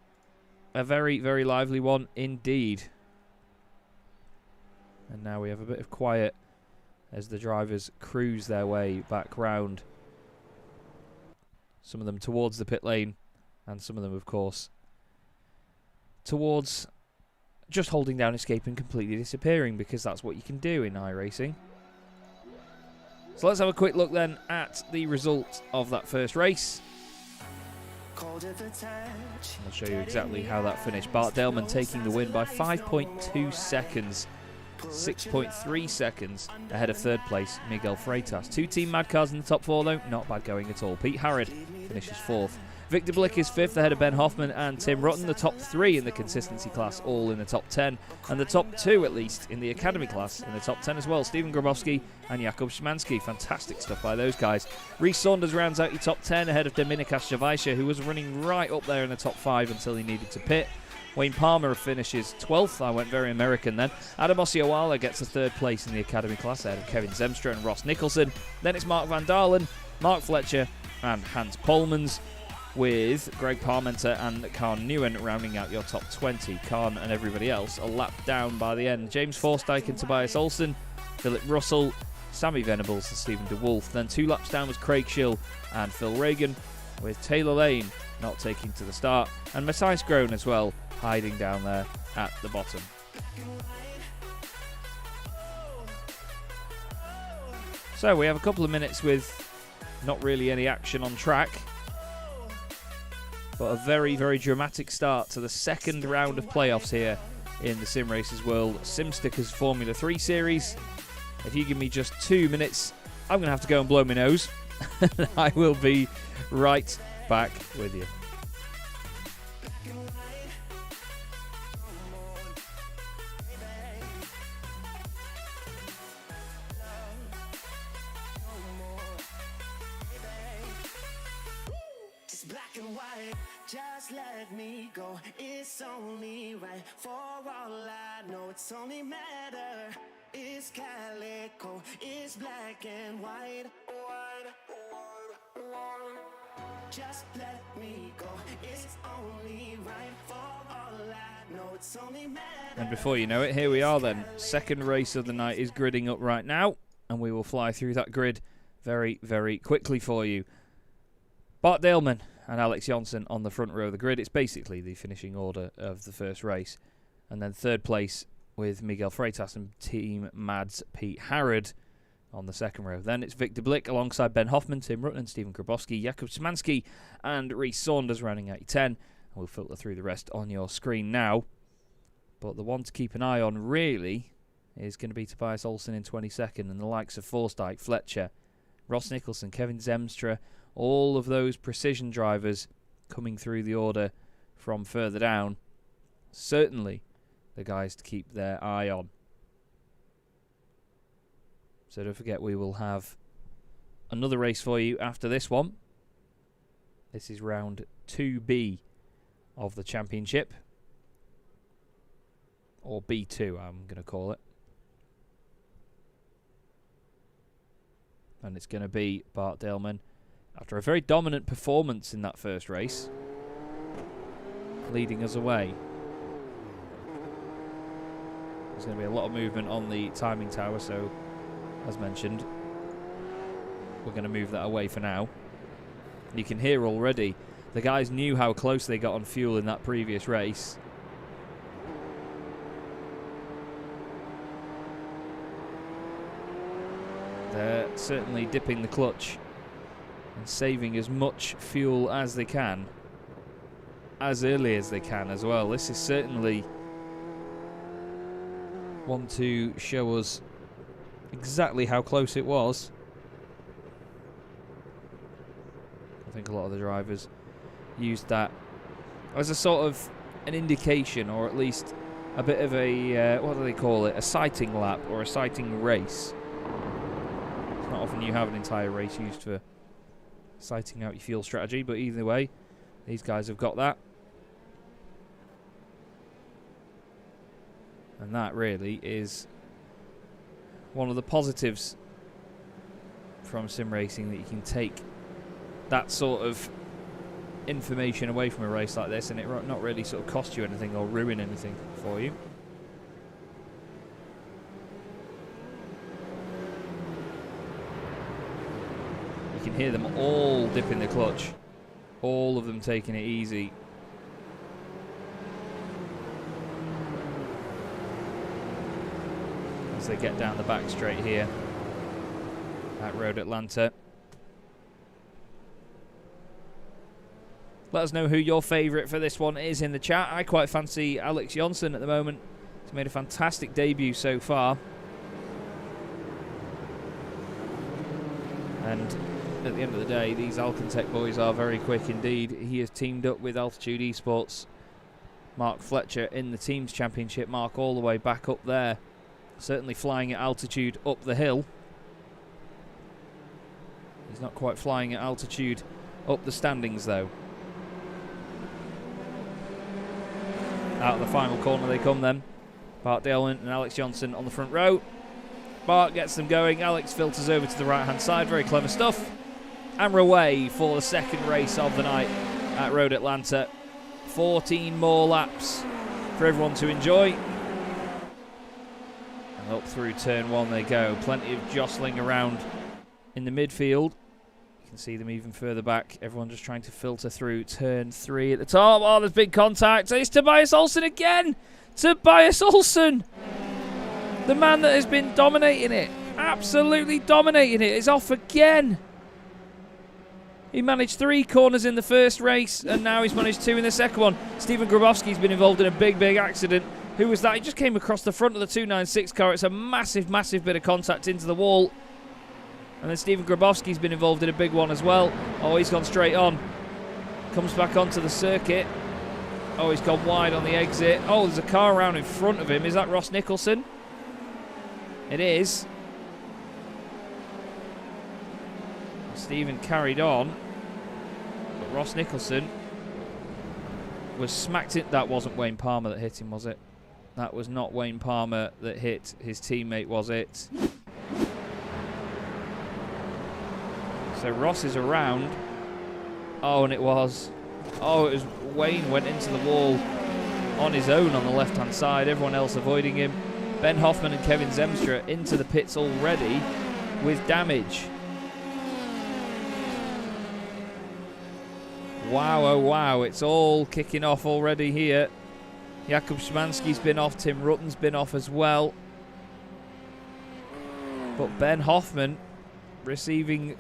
A very, very lively one indeed. And now we have a bit of quiet as the drivers cruise their way back round. Some of them towards the pit lane, and some of them, of course, towards just holding down escape and completely disappearing, because that's what you can do in iRacing. So let's have a quick look then at the result of that first race. I'll show you exactly how that finished. Bart Daleman taking the win by 5.2 seconds. 6.3 seconds ahead of 3rd place Miguel Freitas. 2 Team Mad Cars in the top 4 though, not bad going at all. Pete Harrod finishes 4th. Victor Blick is 5th ahead of Ben Hoffman and Tim Rutten. The top 3 in the consistency class all in the top 10, and the top 2 at least in the academy class in the top 10 as well. Stephen Grabowski and Jakub Szymanski. Fantastic stuff by those guys. Rhys Saunders rounds out your top 10 ahead of Dominik Asjavajsa, who was running right up there in the top 5 until he needed to pit. Wayne Palmer finishes 12th. I went very American then. Adam Osiowala gets a 3rd place in the academy class ahead of Kevin Zemstra and Ross Nicholson. Then it's Mark van Dalen, Mark Fletcher and Hans Polmans. with Greg Parmenter and Khan Newen rounding out your top 20. Khan and everybody else a lap down by the end. James Forsyth and Tobias Olsen, Philip Russell, Sammy Venables and Stephen DeWolf. Then 2 laps down was Craig Schill and Phil Reagan, with Taylor Lane not taking to the start, and Matthias Groen as well, hiding down there at the bottom. So we have a couple of minutes with not really any action on track, but a very, very dramatic start to the second round of playoffs here in the Sim Racers World Sim Stickers Formula 3 series. If you give me just 2 minutes, I'm going to have to go and blow my nose. I will be right back with you. Black and white, just let me go. It's only right. For all I know, it's only matter. It's calico, it's black and white. Just let me go. It's only right. For all I know, it's only matter. And before you know it, here we are then. Second race of the night is gridding up right now, and we will fly through that grid very, very quickly for you. Bart Daleman and Alex Jonsson on the front row of the grid. It's basically the finishing order of the first race. And then third place with Miguel Freitas and Team Mads Pete Harrod on the second row. Then it's Victor Blick alongside Ben Hoffman, Tim Rutten, Stephen Grabowski, Jakub Szymanski and Rhys Saunders rounding out your 10. And we'll filter through the rest on your screen now. But the one to keep an eye on really is going to be Tobias Olsen in 22nd, and the likes of Forsyth, Fletcher, Ross Nicholson, Kevin Zemstra, all of those precision drivers coming through the order from further down. Certainly the guys to keep their eye on. So don't forget, we will have another race for you after this one. This is round 2B of the championship. Or B2, I'm going to call it. And it's going to be Bart Daleman, after a very dominant performance in that first race, leading us away. There's going to be a lot of movement on the timing tower, so as mentioned, we're going to move that away for now. You can hear already the guys knew how close they got on fuel in that previous race. They're certainly dipping the clutch and saving as much fuel as they can, as early as they can as well. This is certainly one to show us exactly how close it was. I think a lot of the drivers used that as a sort of an indication, or at least a bit of a, what do they call it, a sighting lap or a sighting race. It's not often you have an entire race used for sighting out your fuel strategy, but either way, these guys have got that. And that really is one of the positives from sim racing, that you can take that sort of information away from a race like this and it not really sort of cost you anything or ruin anything for you. You can hear them all dipping the clutch, all of them taking it easy. As they get down the back straight here at Road Atlanta. Let us know who your favourite for this one is in the chat. I quite fancy Alex Jonsson at the moment. He's made a fantastic debut so far. And at the end of the day, these Alcantech boys are very quick indeed. He has teamed up with Altitude Esports Mark Fletcher in the Teams Championship. Mark all the way back up there. Certainly flying at altitude up the hill. He's not quite flying at altitude up the standings though. Out of the final corner they come then. Bart Daleman and Alex Jonsson on the front row. Bart gets them going. Alex filters over to the right hand side. Very clever stuff. And we're away for the second race of the night. at Road Atlanta. 14 more laps for everyone to enjoy. And up through turn 1 they go. Plenty of jostling around in the midfield. You can see them even further back. Everyone just trying to filter through turn 3 at the top. Oh, there's big contact. It's Tobias Olsen again. Tobias Olsen, the man that has been dominating it, absolutely dominating it, is off again. He managed 3 corners in the first race, and now he's managed 2 in the second one. Stephen Grabowski's been involved in a big accident. Who was that? He just came across the front of the 296 car. It's a massive bit of contact into the wall. And then Stephen Grabowski's been involved in a big one as well. Oh, he's gone straight on. Comes back onto the circuit. Oh, he's gone wide on the exit. Oh, there's a car around in front of him. Is that Ross Nicholson? It is. Stephen carried on. But Ross Nicholson was smacked in. That wasn't Wayne Palmer that hit him, was it? That was not Wayne Palmer that hit his teammate, was it? So Ross is around. Oh, and it was. Oh, it was Wayne went into the wall on his own on the left-hand side. Everyone else avoiding him. Ben Hoffman and Kevin Zemstra into the pits already with damage. Wow, oh wow, it's all kicking off already here. Jakub Szymanski's been off, Tim Rutten's been off as well. But Ben Hoffman receiving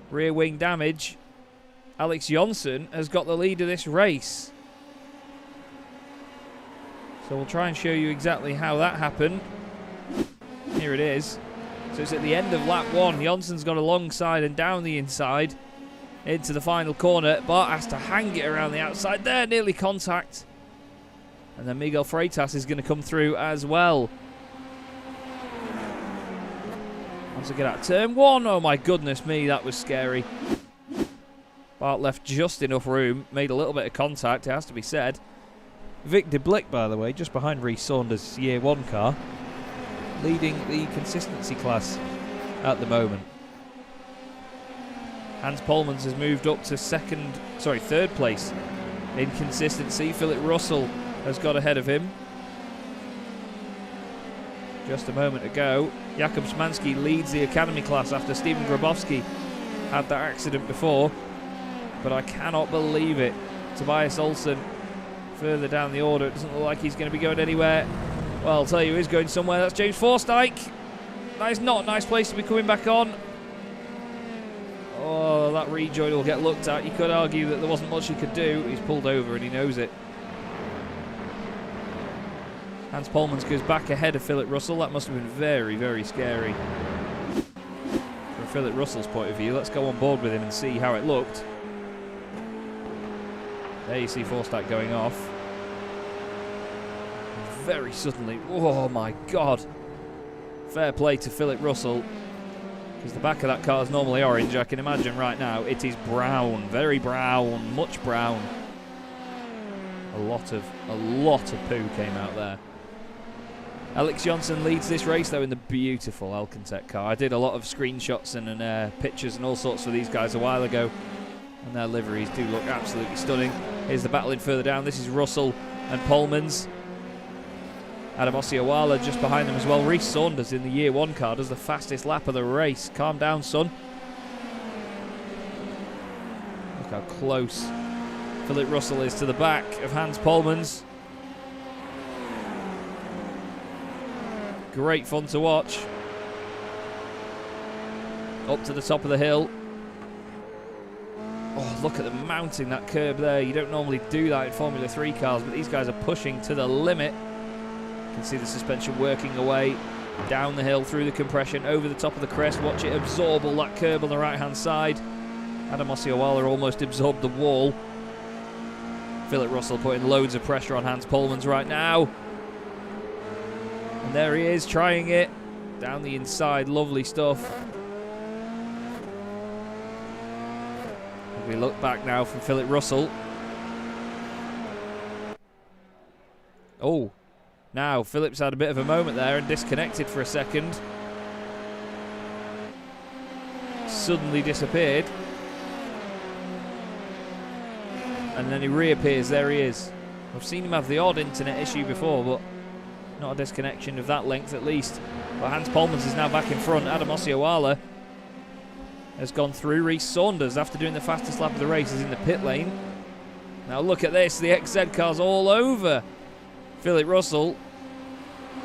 rear wing damage. Alex Jonsson has got the lead of this race. So we'll try and show you exactly how that happened. Here it is. So it's at the end of lap 1. Jonsson's got alongside and down the inside into the final corner. Bart has to hang it around the outside there, nearly contact. And then Miguel Freitas is going to come through as well. Once I get out turn 1, oh my goodness me, that was scary. Bart left just enough room, made a little bit of contact, it has to be said. Vic de Blick, by the way, just behind Rhys Saunders' year 1 car, leading the consistency class at the moment. Hans Polmans has moved up to third place in consistency. Philip Russell has got ahead of him. Just a moment ago, Jakub Szymanski leads the academy class after Stephen Grabowski had that accident before. But I cannot believe it. Tobias Olsen further down the order. It doesn't look like he's going to be going anywhere. Well, I'll tell you who's going somewhere. That's James Forsythe. That is not a nice place to be coming back on. Oh, that rejoin will get looked at. You could argue that there wasn't much he could do. He's pulled over and he knows it. Hans Polmans goes back ahead of Philip Russell. That must have been very scary. From Philip Russell's point of view, let's go on board with him and see how it looked. There you see Forsythe going off. Very suddenly. Oh my God. Fair play to Philip Russell. Because the back of that car is normally orange. I can imagine right now it is brown. Very brown. Much brown. A lot of poo came out there. Alex Jonsson leads this race though in the beautiful Alcantec car. I did a lot of screenshots and pictures and all sorts for these guys a while ago. And their liveries do look absolutely stunning. Here's the battle in further down. This is Russell and Polmans. Adam Osiowala just behind them as well. Rhys Saunders in the year 1 car does the fastest lap of the race. Calm down, son. Look how close Philip Russell is to the back of Hans Polmans. Great fun to watch. Up to the top of the hill. Oh, look at them mounting that curb there. You don't normally do that in Formula 3 cars, but these guys are pushing to the limit. You can see the suspension working away down the hill, through the compression, over the top of the crest. Watch it absorb all that curb on the right-hand side. Adam Osiowala almost absorbed the wall. Philip Russell putting loads of pressure on Hans Polmans right now. And there he is, trying it. Down the inside, lovely stuff. We look back now from Philip Russell. Oh, now Philip's had a bit of a moment there and disconnected for a second. Suddenly disappeared. and then he reappears. There he is. I've seen him have the odd internet issue before, but not a disconnection of that length at least. But Hans Polmans is now back in front. Adam Oshiawala has gone through. Reece Saunders, after doing the fastest lap of the race, is in the pit lane. Now look at this. The XZ cars all over Philip Russell.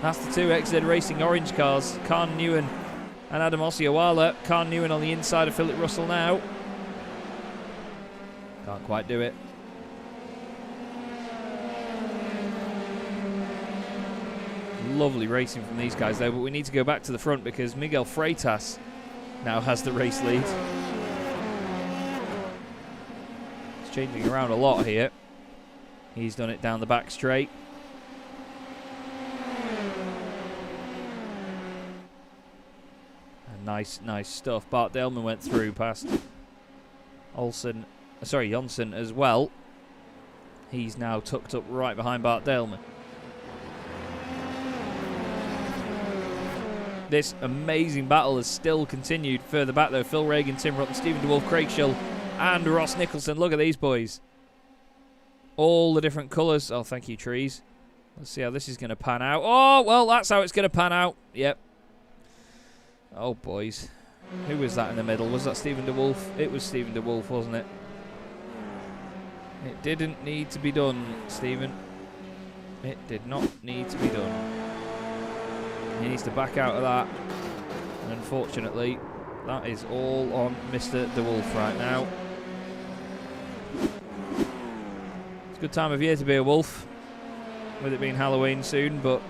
That's the two XZ Racing orange cars. Khan Newen and Adam Oshiawala. Khan Newen on the inside of Philip Russell now. Can't quite do it. Lovely racing from these guys though, but we need to go back to the front because Miguel Freitas now has the race lead. It's changing around a lot here. He's done it down the back straight. And nice stuff. Bart Delman went through past Jonsson as well. He's now tucked up right behind Bart Delman. This amazing battle has still continued further back though. Phil Reagan, Tim Rutten, Stephen DeWolf, Craig Shull and Ross Nicholson. Look at these boys. All the different colours. Oh, thank you, trees. Let's see how this is going to pan out. Oh, well, that's how it's going to pan out. Yep. Oh, boys. Who was that in the middle? Was that Stephen DeWolf? It was Stephen DeWolf, wasn't it? It didn't need to be done, Stephen. It did not need to be done. He needs to back out of that. And unfortunately, that is all on Mr. DeWolf right now. It's a good time of year to be a wolf, with it being Halloween soon, but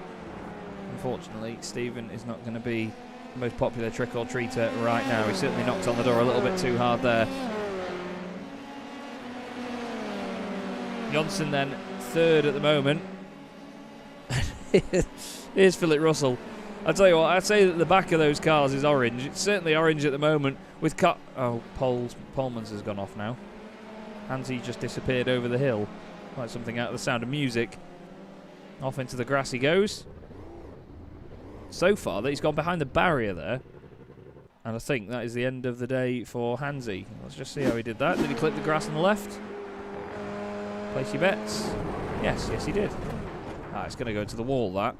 unfortunately, Stephen is not going to be the most popular trick-or-treater right now. He certainly knocked on the door a little bit too hard there. Jonsson then third at the moment. Here's Philip Russell. I'll tell you what, I'd say that the back of those cars is orange. It's certainly orange at the moment with Polmans has gone off now. Hansy just disappeared over the hill. Like something out of The Sound of Music. Off into the grass he goes. So far that he's gone behind the barrier there. And I think that is the end of the day for Hansy. Let's just see how he did that. Did he clip the grass on the left? Place your bets. Yes, he did. It's going to go into the wall, that.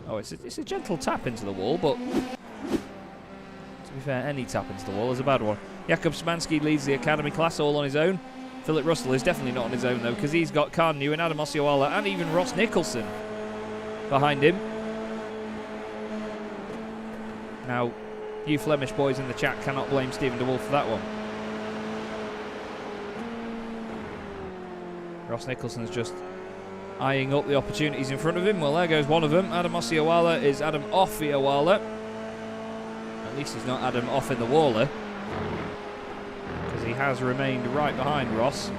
Oh, it's a gentle tap into the wall, but to be fair, any tap into the wall is a bad one. Jakub Szymanski leads the academy class all on his own. Philip Russell is definitely not on his own, though, because he's got Khan Newen, Adam Oshiawala, and even Ross Nicholson behind him. Now, you Flemish boys in the chat cannot blame Stephen DeWolf for that one. Ross Nicholson's just eyeing up the opportunities in front of him. Well, there goes one of them. Adam Oshiawala is Adam Oshiawala. At least he's not Adam off in the Waller, because he has remained right behind Ross.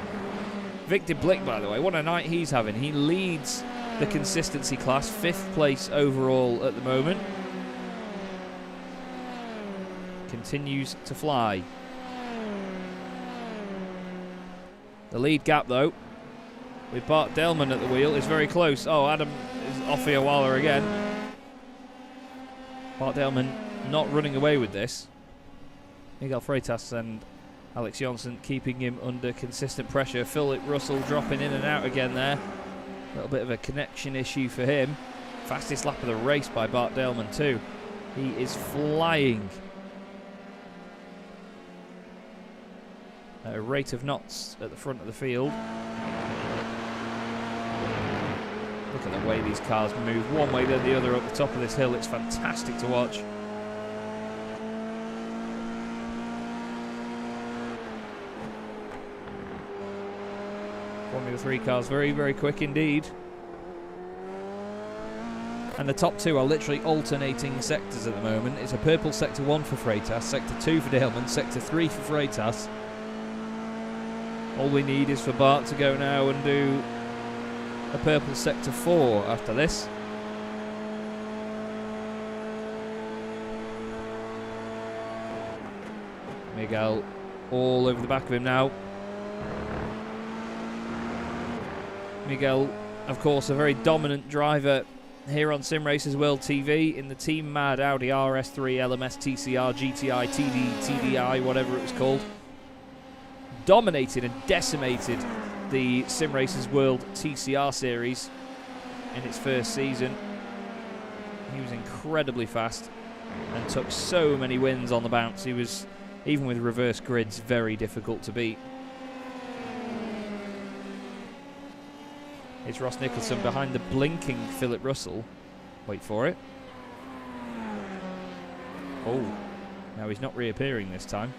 Victor Blick, by the way, what a night he's having. He leads the consistency class, 5th place overall at the moment. Continues to fly. The lead gap, though, with Bart Delman at the wheel, is very close. Oh, Adam is Oshiawala again. Bart Delman not running away with this. Miguel Freitas and Alex Jonsson keeping him under consistent pressure. Philip Russell dropping in and out again there. A little bit of a connection issue for him. Fastest lap of the race by Bart Delman too. He is flying at a rate of knots at the front of the field. Look at the way these cars move, one way then the other up the top of this hill. It's fantastic to watch. Formula 3 cars very, very quick indeed. And the top two are literally alternating sectors at the moment. It's a purple sector 1 for Freitas, sector 2 for Delman, sector 3 for Freitas. All we need is for Bart to go now and do a purple sector 4 after this. Miguel all over the back of him now. Miguel, of course, a very dominant driver here on Sim Racers World TV in the Team Mad Audi RS3 LMS TCR GTI TD TDI, whatever it was called. dominated and decimated the Sim Racers World TCR series in its first season. He was incredibly fast and took so many wins on the bounce. He was, even with reverse grids, very difficult to beat. It's Ross Nicholson behind the blinking Philip Russell. Wait for it. Oh, now he's not reappearing this time.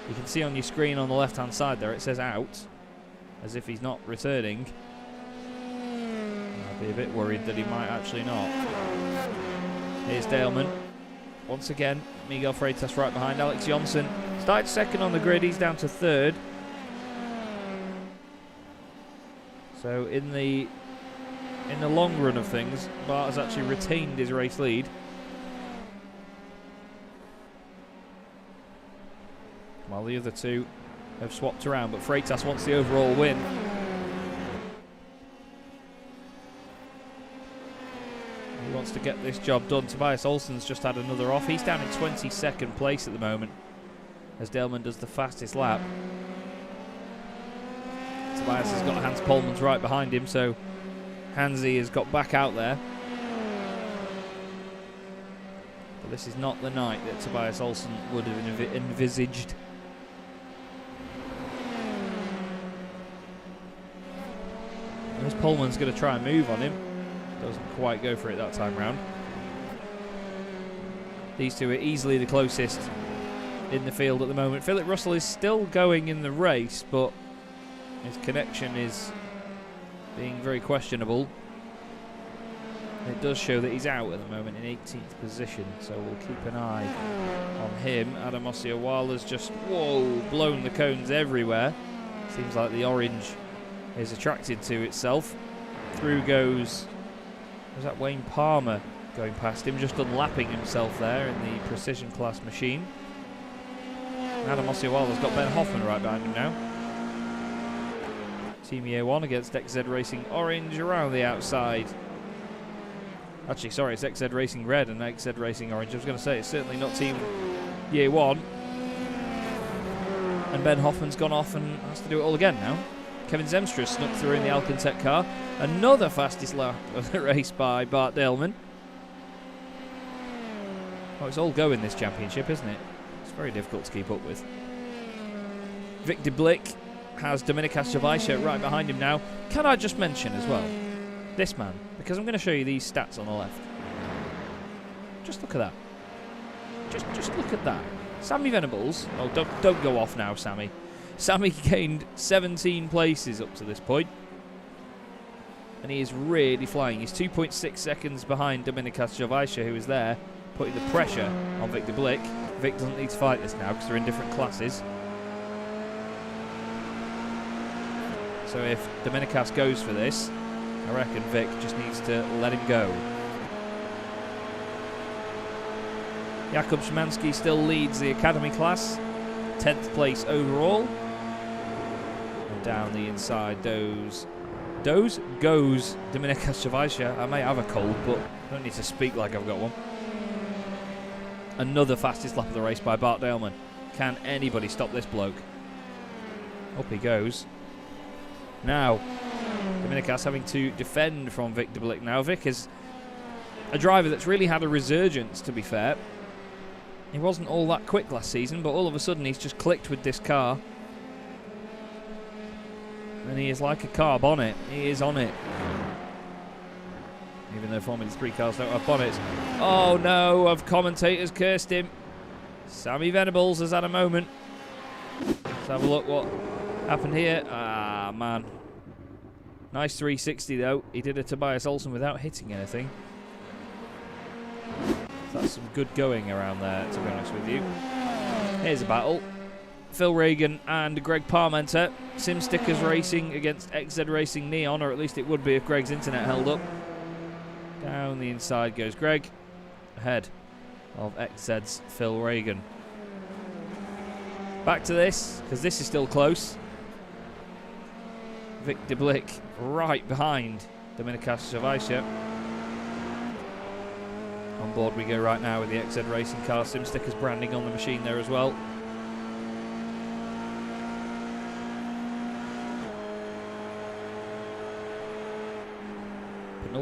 You can see on your screen on the left-hand side there, it says out, as if he's not returning. I'd be a bit worried that he might actually not. Here's Daleman. Once again, Miguel Freitas right behind. Alex Johnson started second on the grid. He's down to third. So in the long run of things, Bart has actually retained his race lead. While the other two have swapped around, but Freitas wants the overall win. He wants to get this job done. Tobias Olsen's just had another off. He's down in 22nd place at the moment as Daleman does the fastest lap. Tobias has got Hans Polmans right behind him, so Hansi has got back out there. But this is not the night that Tobias Olsen would have envisaged. As Polman's going to try and move on him. Doesn't quite go for it that time round. These two are easily the closest in the field at the moment. Philip Russell is still going in the race, but his connection is being very questionable. It does show that he's out at the moment in 18th position, so we'll keep an eye on him. Adam Osio-Wala's just, whoa, blown the cones everywhere. Seems like the orange is attracted to itself. Through goes, was that Wayne Palmer going past him, just unlapping himself there in the precision class machine. Adam Osio-Wala's got Ben Hoffman right behind him now. Team EA1 against XZ Racing Orange around the outside. Actually, sorry, it's XZ Racing Red and XZ Racing Orange. I was going to say, it's certainly not Team EA1. And Ben Hoffman's gone off and has to do it all again now. Kevin Zemstra snuck through in the Alcantec car. Another fastest lap of the race by Bart Daleman. Oh, it's all go in this championship, isn't it? It's very difficult to keep up with. Victor Blick has Dominicas Javaisha right behind him now. Can I just mention as well, this man, because I'm going to show you these stats on the left. Just look at that. Just look at that. Sammy Venables. Oh, don't go off now, Sammy. Sammy gained 17 places up to this point, and he is really flying. He's 2.6 seconds behind Dominicas Javaisha, who is there, putting the pressure on Victor Blick. Vic doesn't need to fight this now because they're in different classes. So if Dominicas goes for this, I reckon Vic just needs to let him go. Jakub Szymanski still leads the Academy class, 10th place overall. And down the inside goes Dominicas Javaisha. I may have a cold, but I don't need to speak like I've got one. Another fastest lap of the race by Bart Daleman. Can anybody stop this bloke? Up he goes. Now, Dominicas having to defend from Victor Blick now. Vic is a driver that's really had a resurgence, to be fair. He wasn't all that quick last season, but all of a sudden he's just clicked with this car. And he is like a car bonnet. He is on it. Even though Formula 3 cars don't have bonnets. Oh no, have commentators cursed him. Sammy Venables has had a moment. Let's have a look what happened here. Ah, man. Nice 360 though. He did a Tobias Olsen without hitting anything. So that's some good going around there, to be honest with you. Here's a battle. Phil Reagan and Greg Parmenter. Sim Stickers Racing against XZ Racing Neon, or at least it would be if Greg's internet held up. Down the inside goes Greg, ahead of XZ's Phil Reagan. Back to this, because this is still close. Victor Blick right behind Dominicas Javaisha. On board we go right now with the XZ Racing car. Sim Stickers branding on the machine there as well.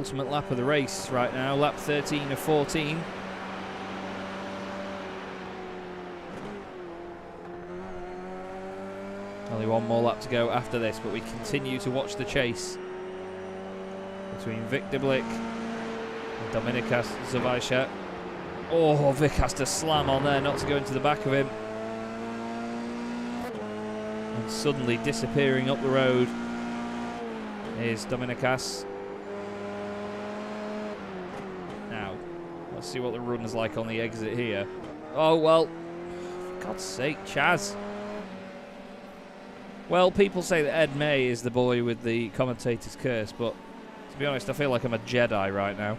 penultimate lap of the race right now, lap 13 of 14. Only one more lap to go after this, but we continue to watch the chase between Vic Diblick and Dominika Zavajsha. Oh, Vic has to slam on there not to go into the back of him. And suddenly disappearing up the road is Dominikas. Now, let's see what the run is like on the exit here. Oh, well, for God's sake, Chaz. Well, people say that Ed May is the boy with the commentator's curse, but to be honest, I feel like I'm a Jedi right now.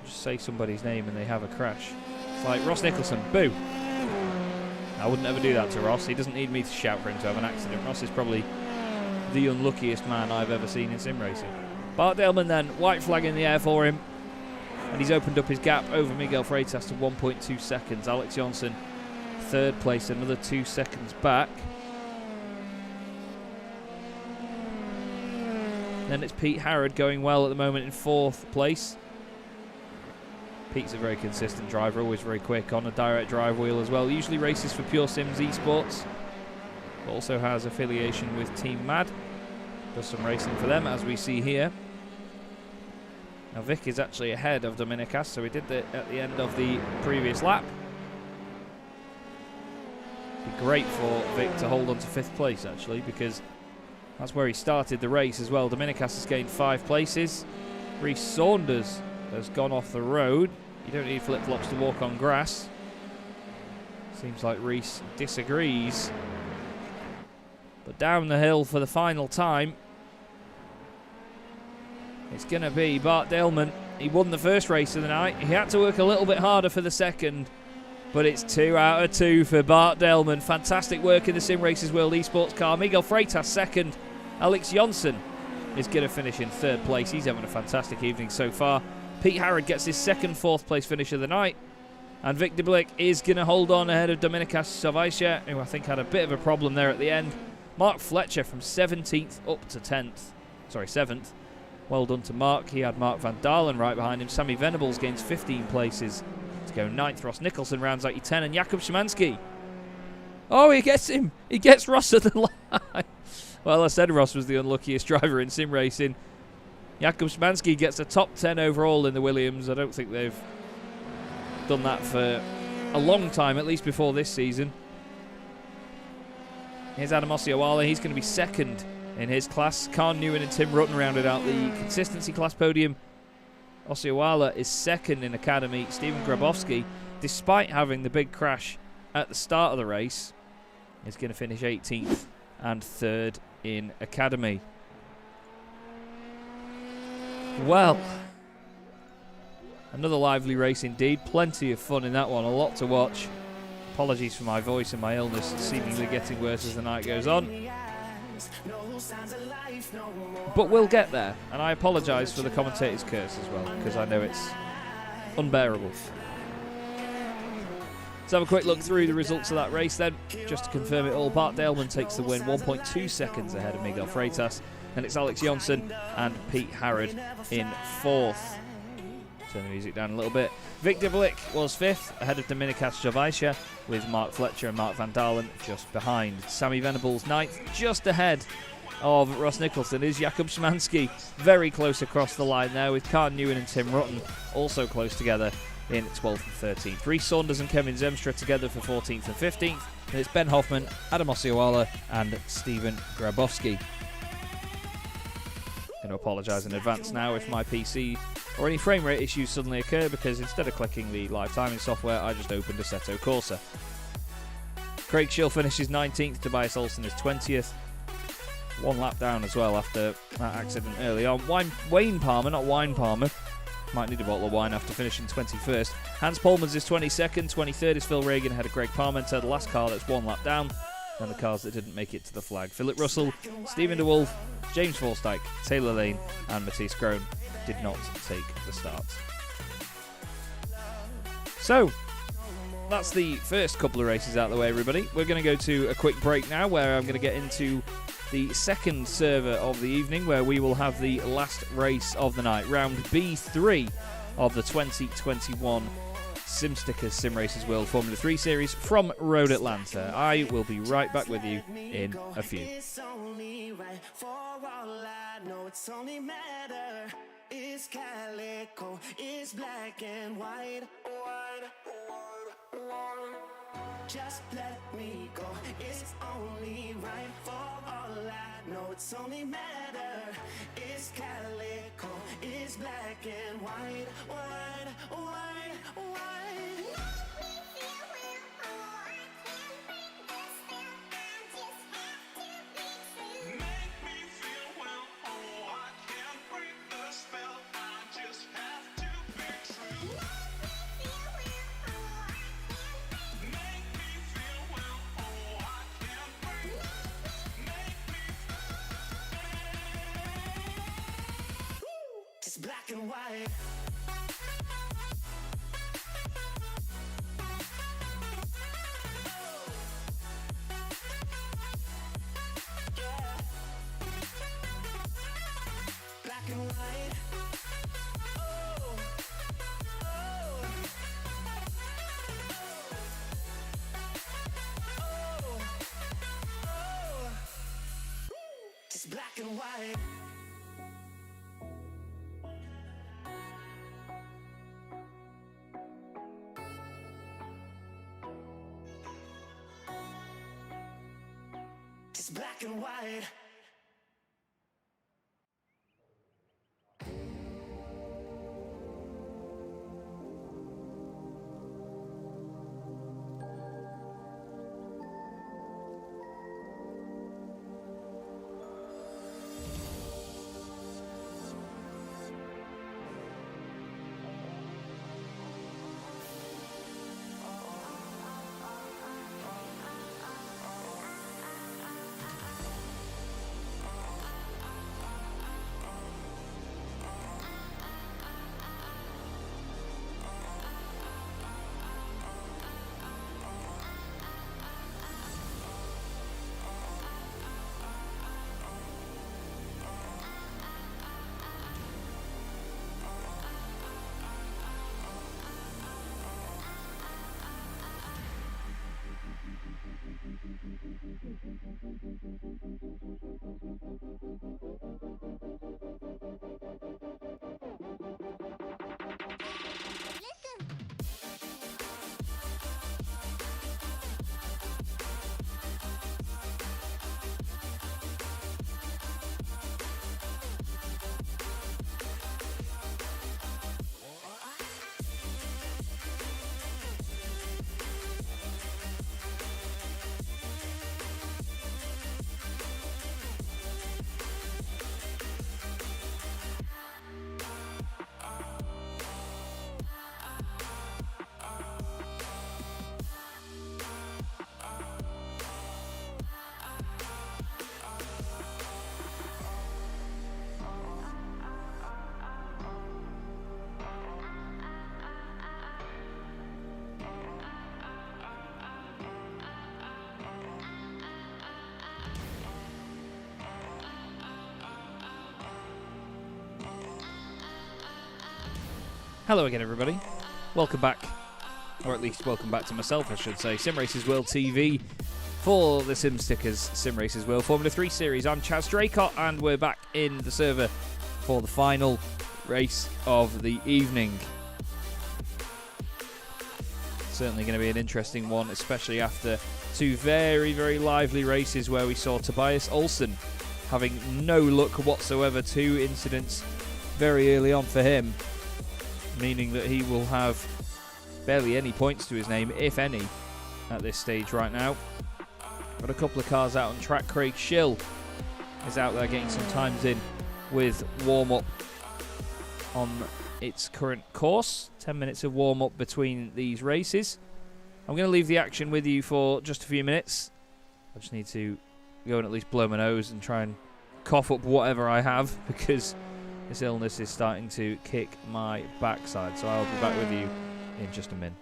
Just say somebody's name and they have a crash. It's like Ross Nicholson, boo! I wouldn't ever do that to Ross. He doesn't need me to shout for him to have an accident. Ross is probably the unluckiest man I've ever seen in sim racing. Bart Delman then, white flag in the air for him. And he's opened up his gap over Miguel Freitas to 1.2 seconds. Alex Jonsson, third place, another 2 seconds back. Then it's Pete Harrod going well at the moment in fourth place. Pete's a very consistent driver, always very quick on a direct drive wheel as well. Usually races for Pure Sims Esports, but also has affiliation with Team Mad. Does some racing for them, as we see here. Now Vic is actually ahead of Dominikas, so he did that at the end of the previous lap. Be great for Vic to hold on to fifth place, actually, because that's where he started the race as well. Dominikas has gained 5 places. Rhys Saunders has gone off the road. You don't need flip-flops to walk on grass. Seems like Rhys disagrees. But down the hill for the final time, it's going to be Bart Delman. He won the first race of the night. He had to work a little bit harder for the second, but it's 2 out of 2 for Bart Delman. Fantastic work in the Sim Racers World Esports car. Miguel Freitas second. Alex Jonsson is going to finish in third place. He's having a fantastic evening so far. Pete Harrod gets his second fourth place finish of the night. And Vic Diblick is going to hold on ahead of Dominikas Zavajsha, who I think had a bit of a problem there at the end. Mark Fletcher from 17th up to 10th. Sorry, 7th. Well done to Mark. He had Mark van Dalen right behind him. Sammy Venables gains 15 places to go 9th. Ross Nicholson rounds out your 10. And Jakub Szymanski. Oh, he gets him. He gets Ross at the line. Well, I said Ross was the unluckiest driver in sim racing. Jakub Szymanski gets a top 10 overall in the Williams. I don't think they've done that for a long time, at least before this season. Here's Adam Osiowala. He's going to be second in his class. Khan Newen and Tim Rutten rounded out the consistency class podium. Osiowala is second in Academy. Stephen Grabowski, despite having the big crash at the start of the race, is going to finish 18th and third in Academy. Well, another lively race indeed. Plenty of fun in that one. A lot to watch. Apologies for my voice and my illness seemingly getting worse as the night goes on. But we'll get there. And I apologise for the commentator's curse as well, because I know it's unbearable. Let's have a quick look through the results of that race then. Just to confirm it all, Bart Delman takes the win, 1.2 seconds ahead of Miguel Freitas. And it's Alex Jonsson and Pete Harrod in fourth. Turn the music down a little bit. Vic Diblick was fifth, ahead of Dominikas Zavajsha, with Mark Fletcher and Mark van Dalen just behind. Sammy Venables ninth, just ahead of Ross Nicholson is Jakub Szymanski. Very close across the line there, with Khan Newen and Tim Rutten also close together in 12th and 13th. Rhys Saunders and Kevin Zemstra together for 14th and 15th. And it's Ben Hoffman, Adam Osiowala and Stephen Grabowski. Going to apologise in advance now if my PC or any frame rate issues suddenly occur, because instead of clicking the live timing software, I just opened Assetto Corsa. Craig Schill finishes 19th, Tobias Olsen is 20th. 1 lap down as well after that accident early on. Wayne Palmer, not Wine Palmer, might need a bottle of wine after finishing 21st. Hans Polmans is 22nd, 23rd is Phil Reagan ahead of Greg Parmenter, the last car that's 1 lap down, and the cars that didn't make it to the flag. Philip Russell, Stephen DeWolf, James Forsyke, Taylor Lane and Matisse Groen did not take the start. So, that's the first couple of races out of the way, everybody. We're going to go to a quick break now, where I'm going to get into the second server of the evening, where we will have the last race of the night, round B3 of the 2021 Sim Stickers Simracers World Formula 3 Series from Road Atlanta. I will be right back with you in a few. It's only right for all I know. It's only matter. It's calico. It's black and white. Just let me go. It's only right for all I know. It's only matter. It's calico. It's black and white. White, white, white. It's black and white. Yeah. Black and white. Oh. Oh. Oh. Oh. It's black and white. It's black and white. Hello again, everybody. Welcome back, or at least welcome back to myself, I should say. Simracers World TV for the Sim Stickers Simracers World Formula 3 Series. I'm Chaz Draycott, and we're back in the server for the final race of the evening. Certainly going to be an interesting one, especially after two very, very lively races where we saw Tobias Olsen having no luck whatsoever. Two incidents very early on for him, meaning that he will have barely any points to his name, if any, at this stage right now. Got a couple of cars out on track. Craig Schill is out there getting some times in with warm-up on its current course. 10 minutes of warm-up between these races. I'm going to leave the action with you for just a few minutes. I just need to go and at least blow my nose and try and cough up whatever I have, because this illness is starting to kick my backside. So I'll be back with you in just a minute.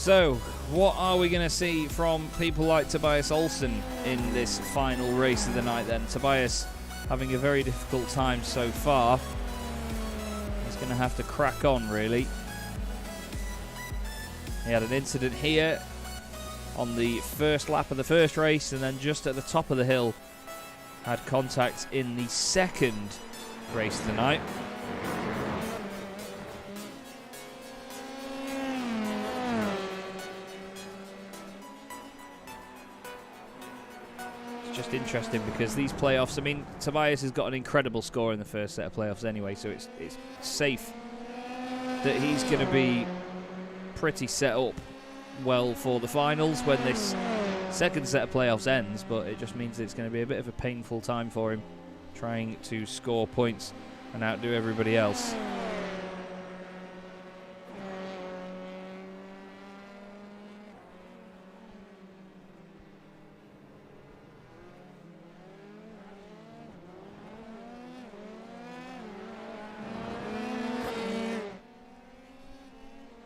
So, what are we going to see from people like Tobias Olsen in this final race of the night then? Tobias having a very difficult time so far. He's going to have to crack on, really. He had an incident here on the first lap of the first race, and then just at the top of the hill had contact in the second race of the night. Just interesting because these playoffs, I mean, Tobias has got an incredible score in the first set of playoffs anyway, so it's safe that he's going to be pretty set up well for the finals when this second set of playoffs ends, but it just means it's going to be a bit of a painful time for him trying to score points and outdo everybody else.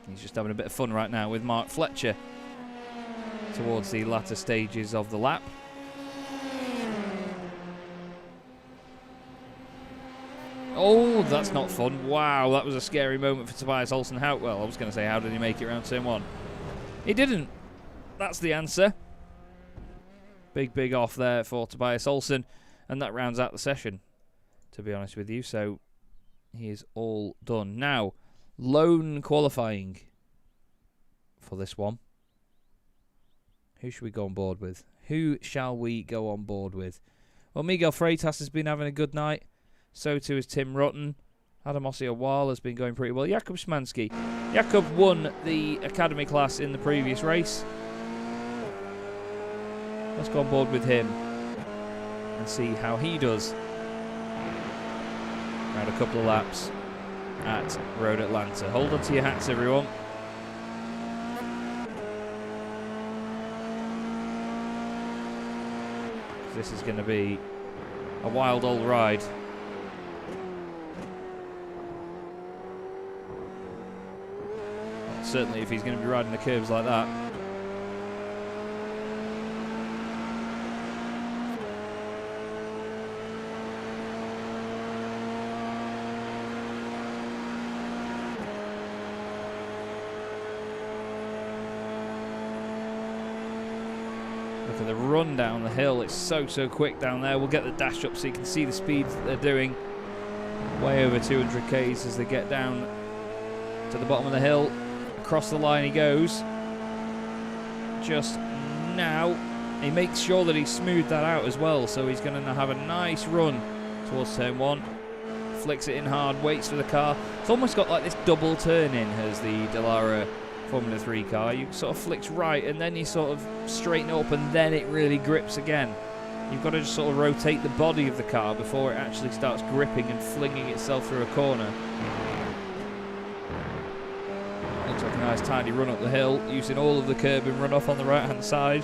He's just having a bit of fun right now with Mark Fletcher towards the latter stages of the lap. Oh, that's not fun. Wow, that was a scary moment for Tobias Olsen. How did he make it around turn one? He didn't. That's the answer. Big off there for Tobias Olsen, and that rounds out the session, to be honest with you. So he is all done. Now, lone qualifying for this one. Who should we go on board with? Who shall we go on board with? Well, Miguel Freitas has been having a good night. So too is Tim Rutten. Adam Ossiawal has been going pretty well. Jakub Szymanski. Jakub won the academy class in the previous race. Let's go on board with him and see how he does. Around a couple of laps at Road Atlanta. Hold on to your hats, everyone. This is going to be a wild old ride. Well, certainly if he's going to be riding the curves like that. Look at the run down the hill. It's so quick down there. We'll get the dash up so you can see the speeds that they're doing. Way over 200 k's as they get down to the bottom of the hill. Across the line he goes. Just now. He makes sure that he smoothed that out as well. So he's going to have a nice run towards turn one. Flicks it in hard. Waits for the car. It's almost got like this double turn in as the Dallara Formula 3 car. You sort of flicks right and then you sort of straighten up and then it really grips again. You've got to just sort of rotate the body of the car before it actually starts gripping and flinging itself through a corner. Looks like a nice tidy run up the hill using all of the curb and runoff on the right hand side.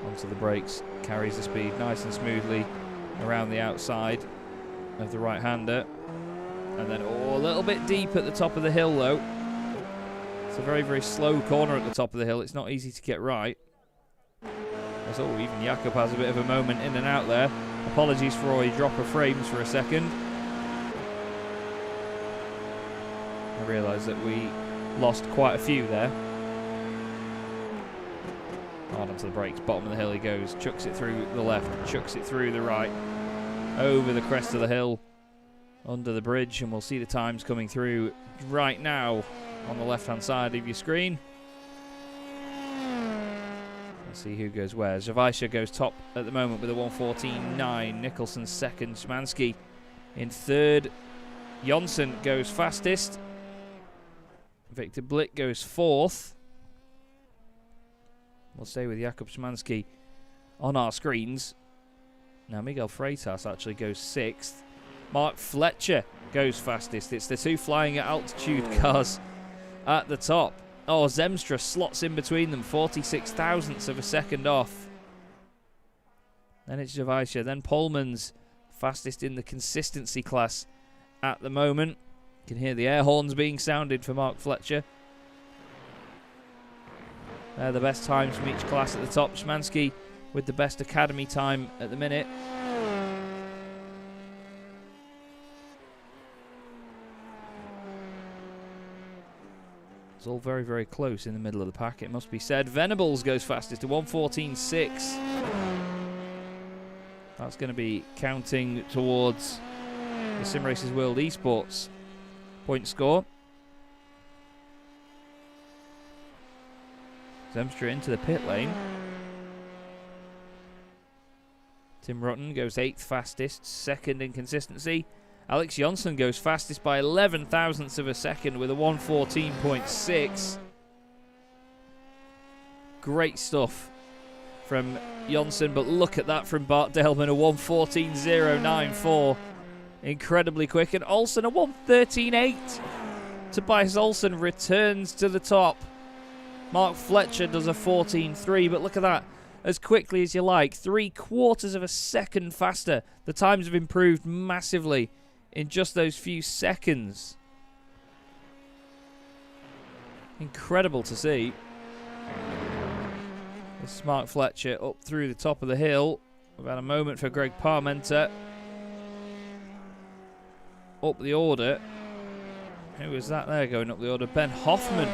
Onto the brakes, carries the speed nice and smoothly around the outside of the right hander. And then, a little bit deep at the top of the hill, though. It's a very slow corner at the top of the hill. It's not easy to get right. Even Jakub has a bit of a moment in and out there. Apologies for a drop of frames for a second. I realise that we lost quite a few there. Hard onto the brakes, bottom of the hill he goes. Chucks it through the left, chucks it through the right. Over the crest of the hill. Under the bridge, and we'll see the times coming through right now on the left-hand side of your screen. Let's see who goes where. Zawisza goes top at the moment with a 1:14.9. Nicholson second. Szymanski in third. Jonsson goes fastest. Victor Blick goes fourth. We'll stay with Jakub Szymanski on our screens. Now Miguel Freitas actually goes sixth. Mark Fletcher goes fastest. It's the two flying at altitude cars at the top. Oh, Zemstra slots in between them, 46 thousandths of a second off. Then it's Zawisza. Then Polman's fastest in the consistency class at the moment. You can hear the air horns being sounded for Mark Fletcher. They're the best times from each class at the top. Szymanski with the best academy time at the minute. It's all very, very close in the middle of the pack, it must be said. Venables goes fastest to 1:14.6. That's going to be counting towards the Sim Racers World Esports point score. Zemstra into the pit lane. Tim Rutten goes 8th fastest, 2nd in consistency. Alex Jonsson goes fastest by 11 thousandths of a second with a 1:14.6. Great stuff from Jonsson, but look at that from Bart Delman, a 1:14.094. Incredibly quick. And Olsen, a 1:13.8. Tobias Olsen returns to the top. Mark Fletcher does a 14.3, but look at that. As quickly as you like, 3/4 of a second faster. The times have improved massively in just those few seconds. Incredible to see. This is Mark Fletcher up through the top of the hill. We've had a moment for Greg Parmenter. Up the order. Who was that there going up the order? Ben Hoffman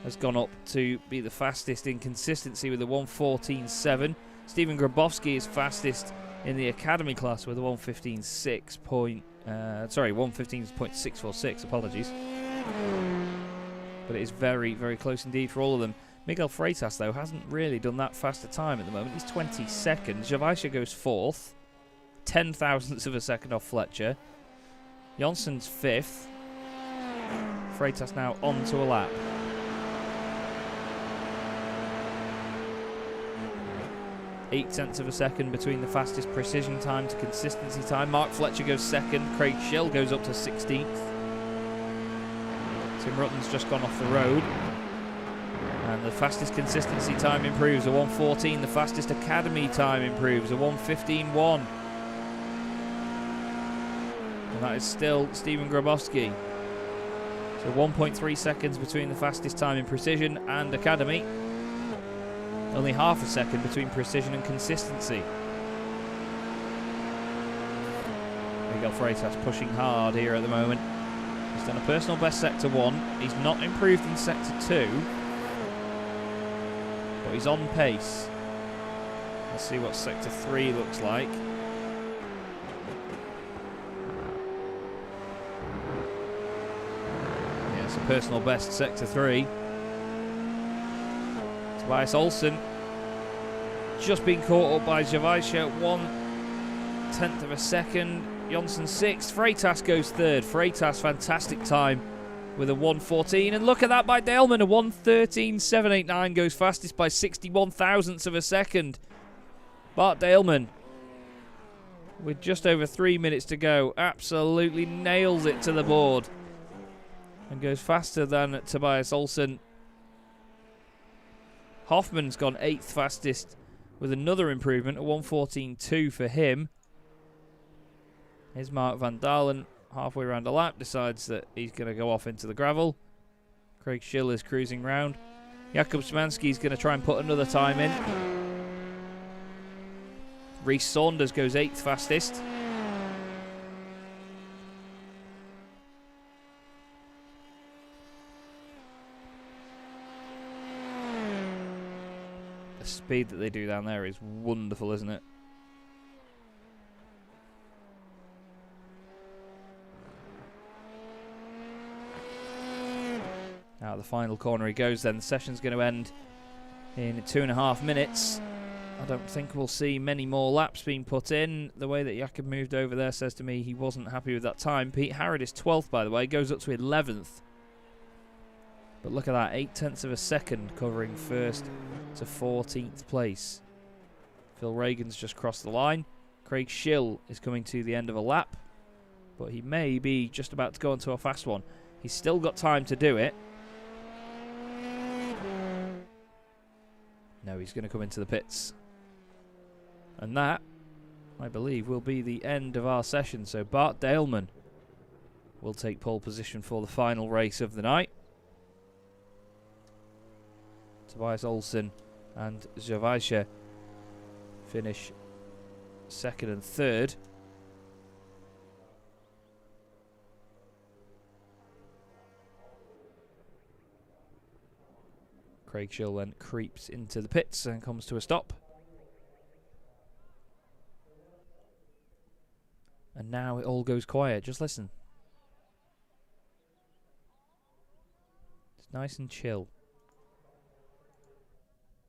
has gone up to be the fastest in consistency with a 1:14.7. Stephen Grabowski is fastest in the academy class with a 1:15.646. Apologies. But it is very, very close indeed for all of them. Miguel Freitas, though, hasn't really done that fast a time at the moment. He's 22nd. Javaisha goes 4th. 10 thousandths of a second off Fletcher. Jonsson's 5th. Freitas now onto a lap. 0.8 of a second between the fastest precision time to consistency time. Mark Fletcher goes 2nd. Craig Schill goes up to 16th. Tim Rutten's just gone off the road. And the fastest consistency time improves, a 1:14. The fastest academy time improves, a 1:15.1. And that is still Stephen Grabowski. So 1.3 seconds between the fastest time in precision and academy. Only half a second between precision and consistency. Miguel Freitas pushing hard here at the moment. He's done a personal best sector 1. He's not improved in sector 2. But he's on pace. Let's see what sector 3 looks like. Yeah, it's a personal best sector 3. Tobias Olsen just been caught up by Javaisha, 1/10 of a second. Jonsson 6th. Freitas goes 3rd. Freitas, fantastic time with a 1:14. And look at that by Daleman, a 1:13.789 goes fastest by 61 thousandths of a second. Bart Daleman, with just over 3 minutes to go, absolutely nails it to the board and goes faster than Tobias Olsen. Hoffman's gone 8th fastest with another improvement, a 1:14.2 for him. Here's Mark van Dalen, halfway around a lap, decides that he's going to go off into the gravel. Craig Schill is cruising round. Jakub Szymanski's going to try and put another time in. Rhys Saunders goes 8th fastest. The speed that they do down there is wonderful, isn't it? Out of the final corner he goes then. The session's going to end in 2.5 minutes. I don't think we'll see many more laps being put in. The way that Jakob moved over there says to me he wasn't happy with that time. Pete Harrod is 12th, by the way, goes up to 11th. But look at that, 0.8 of a second covering 1st to 14th place. Phil Reagan's just crossed the line. Craig Schill is coming to the end of a lap, but he may be just about to go into a fast one. He's still got time to do it. No, he's going to come into the pits. And that, I believe, will be the end of our session. So Bart Daleman will take pole position for the final race of the night. Tobias Olsen and Javaisha finish second and third. Craig Schill then creeps into the pits and comes to a stop. And now it all goes quiet. Just listen. It's nice and chill.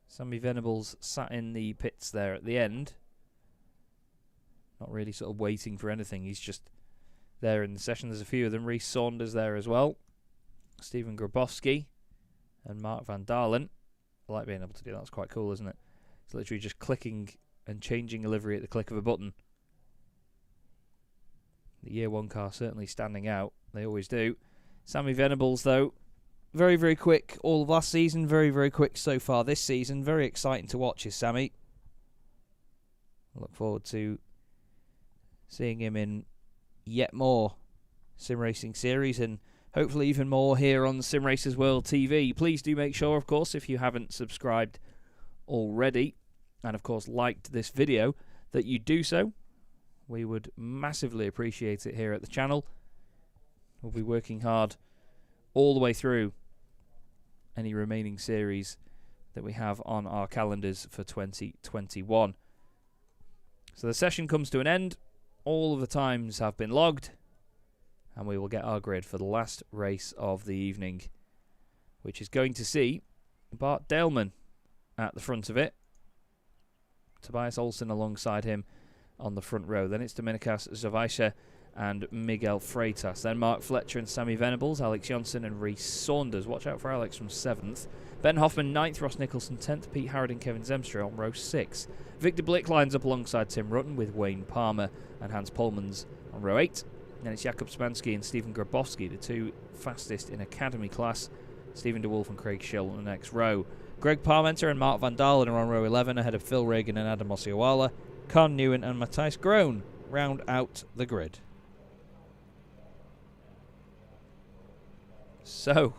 Sammy Venables sat in the pits there at the end. Not really sort of waiting for anything. He's just there in the session. There's a few of them. Rhys Saunders there as well. Stephen Grabowski and Mark Van Dalen. I like being able to do that. That's quite cool, isn't it? It's literally just clicking and changing a livery at the click of a button. The Year 1 car certainly standing out. They always do. Sammy Venables, though, very, very quick all of last season. Very, very quick so far this season. Very exciting to watch is Sammy. I look forward to seeing him in yet more sim racing series and hopefully even more here on Sim Racers World TV. Please do make sure, of course, if you haven't subscribed already and, of course, liked this video, that you do so. We would massively appreciate it here at the channel. We'll be working hard all the way through any remaining series that we have on our calendars for 2021. So the session comes to an end. All of the times have been logged. And we will get our grid for the last race of the evening, which is going to see Bart Daleman at the front of it. Tobias Olsen alongside him on the front row. Then it's Dominikas Javaisha and Miguel Freitas. Then Mark Fletcher and Sammy Venables, Alex Johnson and Rhys Saunders. Watch out for Alex from 7th. Ben Hoffman 9th, Ross Nicholson 10th, Pete Harrod and Kevin Zemstra on row 6. Victor Blick lines up alongside Tim Rutten with Wayne Palmer and Hans Polmans on row 8. Then it's Jakub Szymanski and Stephen Grabowski, the two fastest in Academy class. Stephen DeWolf and Craig Schill on the next row. Greg Parmenter and Mark Van Dalen are on row 11 ahead of Phil Reagan and Adam Osiowala. Con Newen and Matthijs Groen round out the grid. So,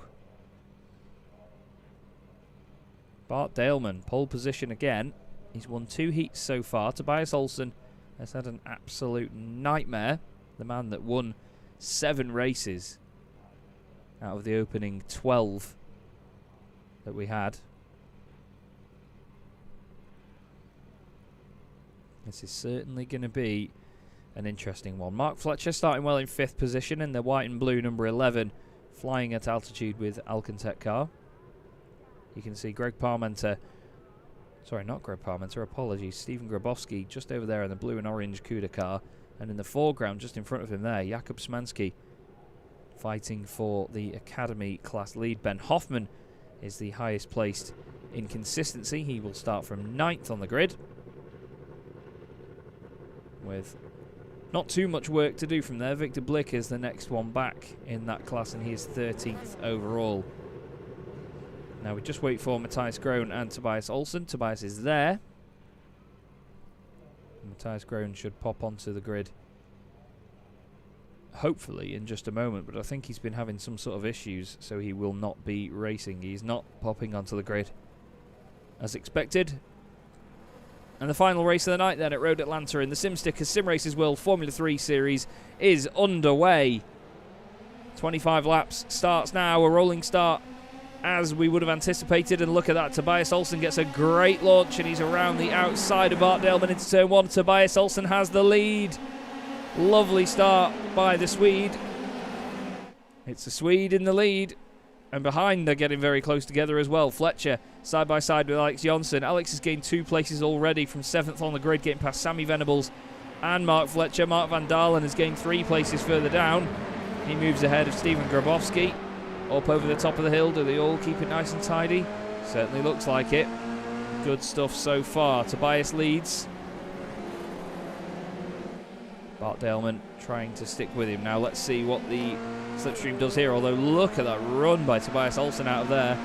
Bart Daleman, pole position again. He's won 2 heats so far. Tobias Olsen has had an absolute nightmare. The man that won 7 races out of the opening 12 that we had. This is certainly going to be an interesting one. Mark Fletcher starting well in 5th position in the white and blue number 11, flying at altitude with Alcantech car. You can see Greg Parmenter, sorry, not Greg Parmenter, apologies, Stephen Grabowski just over there in the blue and orange Cuda car. And in the foreground, just in front of him there, Jakub Szymanski fighting for the Academy class lead. Ben Hoffman is the highest placed in consistency. He will start from 9th on the grid, with not too much work to do from there. Victor Blick is the next one back in that class, and he is 13th overall. Now we just wait for Matthijs Groen and Tobias Olsen. Tobias is there. Matthijs Groen should pop onto the grid hopefully in just a moment, but I think he's been having some sort of issues, so he will not be racing. He's not popping onto the grid as expected. And the final race of the night then at Road Atlanta in the Sim Stickers Simracersworld Formula 3 series is underway. 25 laps starts now, a rolling start as we would have anticipated, and look at that, Tobias Olsen gets a great launch and he's around the outside of Bart Daleman into turn 1. Tobias Olsen has the lead. Lovely start by the Swede. It's the Swede in the lead, and behind they're getting very close together as well. Fletcher side by side with Alex Johnson. Alex has gained 2 places already from 7th on the grid, getting past Sammy Venables and Mark Fletcher. Mark Van Dalen has gained 3 places further down. He moves ahead of Stephen Grabowski. Up over the top of the hill. Do they all keep it nice and tidy? Certainly looks like it. Good stuff so far. Tobias leads. Bart Daleman trying to stick with him. Now let's see what the slipstream does here. Although look at that run by Tobias Olsen out of there.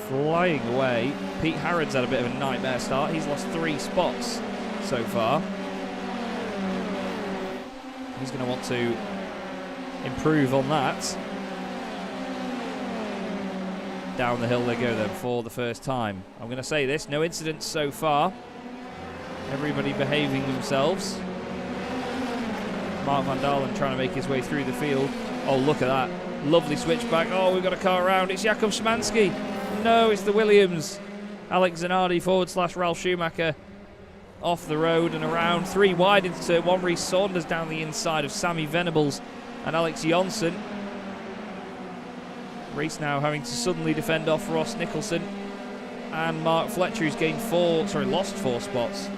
Flying away. Pete Harrod's had a bit of a nightmare start. He's lost 3 spots so far. He's going to want to improve on that. Down the hill they go then for the first time. I'm going to say this, no incidents so far. Everybody behaving themselves. Mark van Dalen trying to make his way through the field. Oh, look at that. Lovely switchback. Oh, we've got a car around. It's Jakub Szymanski. No, it's the Williams. Alex Zanardi / Ralf Schumacher off the road and around. 3 wide into turn 1. Rhys Saunders down the inside of Sammy Venables and Alex Jonsson. Rhys now having to suddenly defend off Ross Nicholson and Mark Fletcher, who's gained lost 4 spots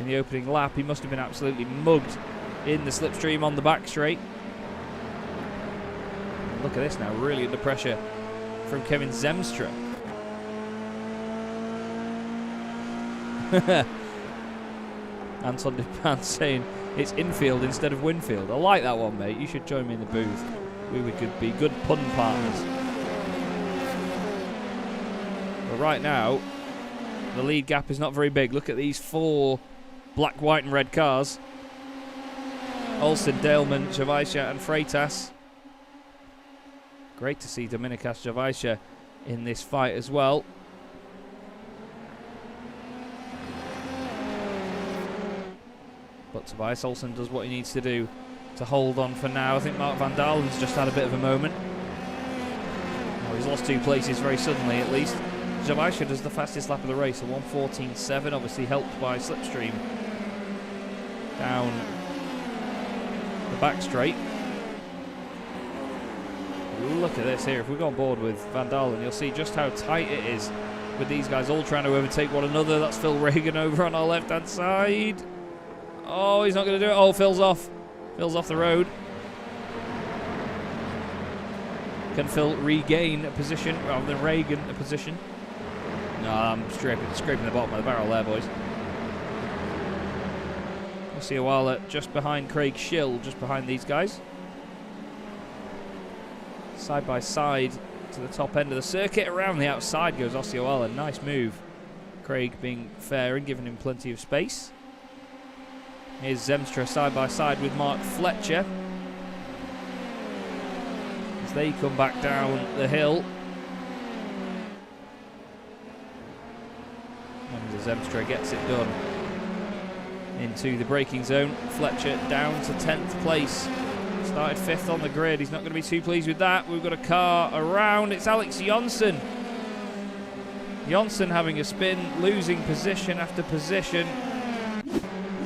in the opening lap. He must have been absolutely mugged in the slipstream on the back straight. Look at this now, really under pressure from Kevin Zemstra. Anton Dupin saying it's infield instead of Winfield. I like that one, mate. You should join me in the booth. We could be good pun partners. But right now, the lead gap is not very big. Look at these 4 black, white and red cars. Olsen, Daleman, Javaisha and Freitas. Great to see Dominikas Javaisha in this fight as well. But Tobias Olsen does what he needs to do to hold on for now. I think Mark van Dalen's just had a bit of a moment. Oh, he's lost 2 places very suddenly at least. Javaisha does the fastest lap of the race, a 1:14.7, obviously helped by slipstream down the back straight. Look at this here. If we go on board with Van Dalen, you'll see just how tight it is with these guys all trying to overtake one another. That's Phil Reagan over on our left-hand side. Oh, he's not going to do it. Oh, Phil's off. Phil's off the road. Can Phil regain a position rather than Reagan a position? No, I'm scraping the bottom of the barrel there, boys. We'll see a while just behind Craig Schill, just behind these guys. Side by side to the top end of the circuit. Around the outside goes Osceola. Nice move. Craig being fair and giving him plenty of space. Here's Zemstra side by side with Mark Fletcher as they come back down the hill. And Zemstra gets it done into the braking zone. Fletcher down to 10th place. Started 5th on the grid. He's not going to be too pleased with that. We've got a car around. It's Alex Jonsson. Jonsson having a spin, losing position after position.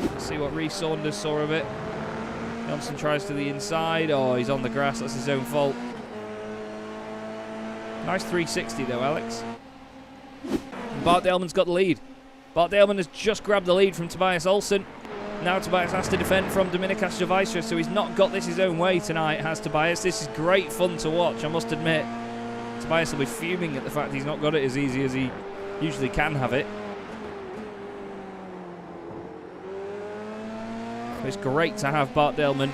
Let's see what Rhys Saunders saw of it. Jonsson tries to the inside. Oh, he's on the grass. That's his own fault. Nice 360 though, Alex. And Bart Daleman's got the lead. Bart Daleman has just grabbed the lead from Tobias Olsen. Now Tobias has to defend from Dominikas Javaisha, so he's not got this his own way tonight, has Tobias. This is great fun to watch, I must admit. Tobias will be fuming at the fact he's not got it as easy as he usually can have it. It's great to have Bart Daleman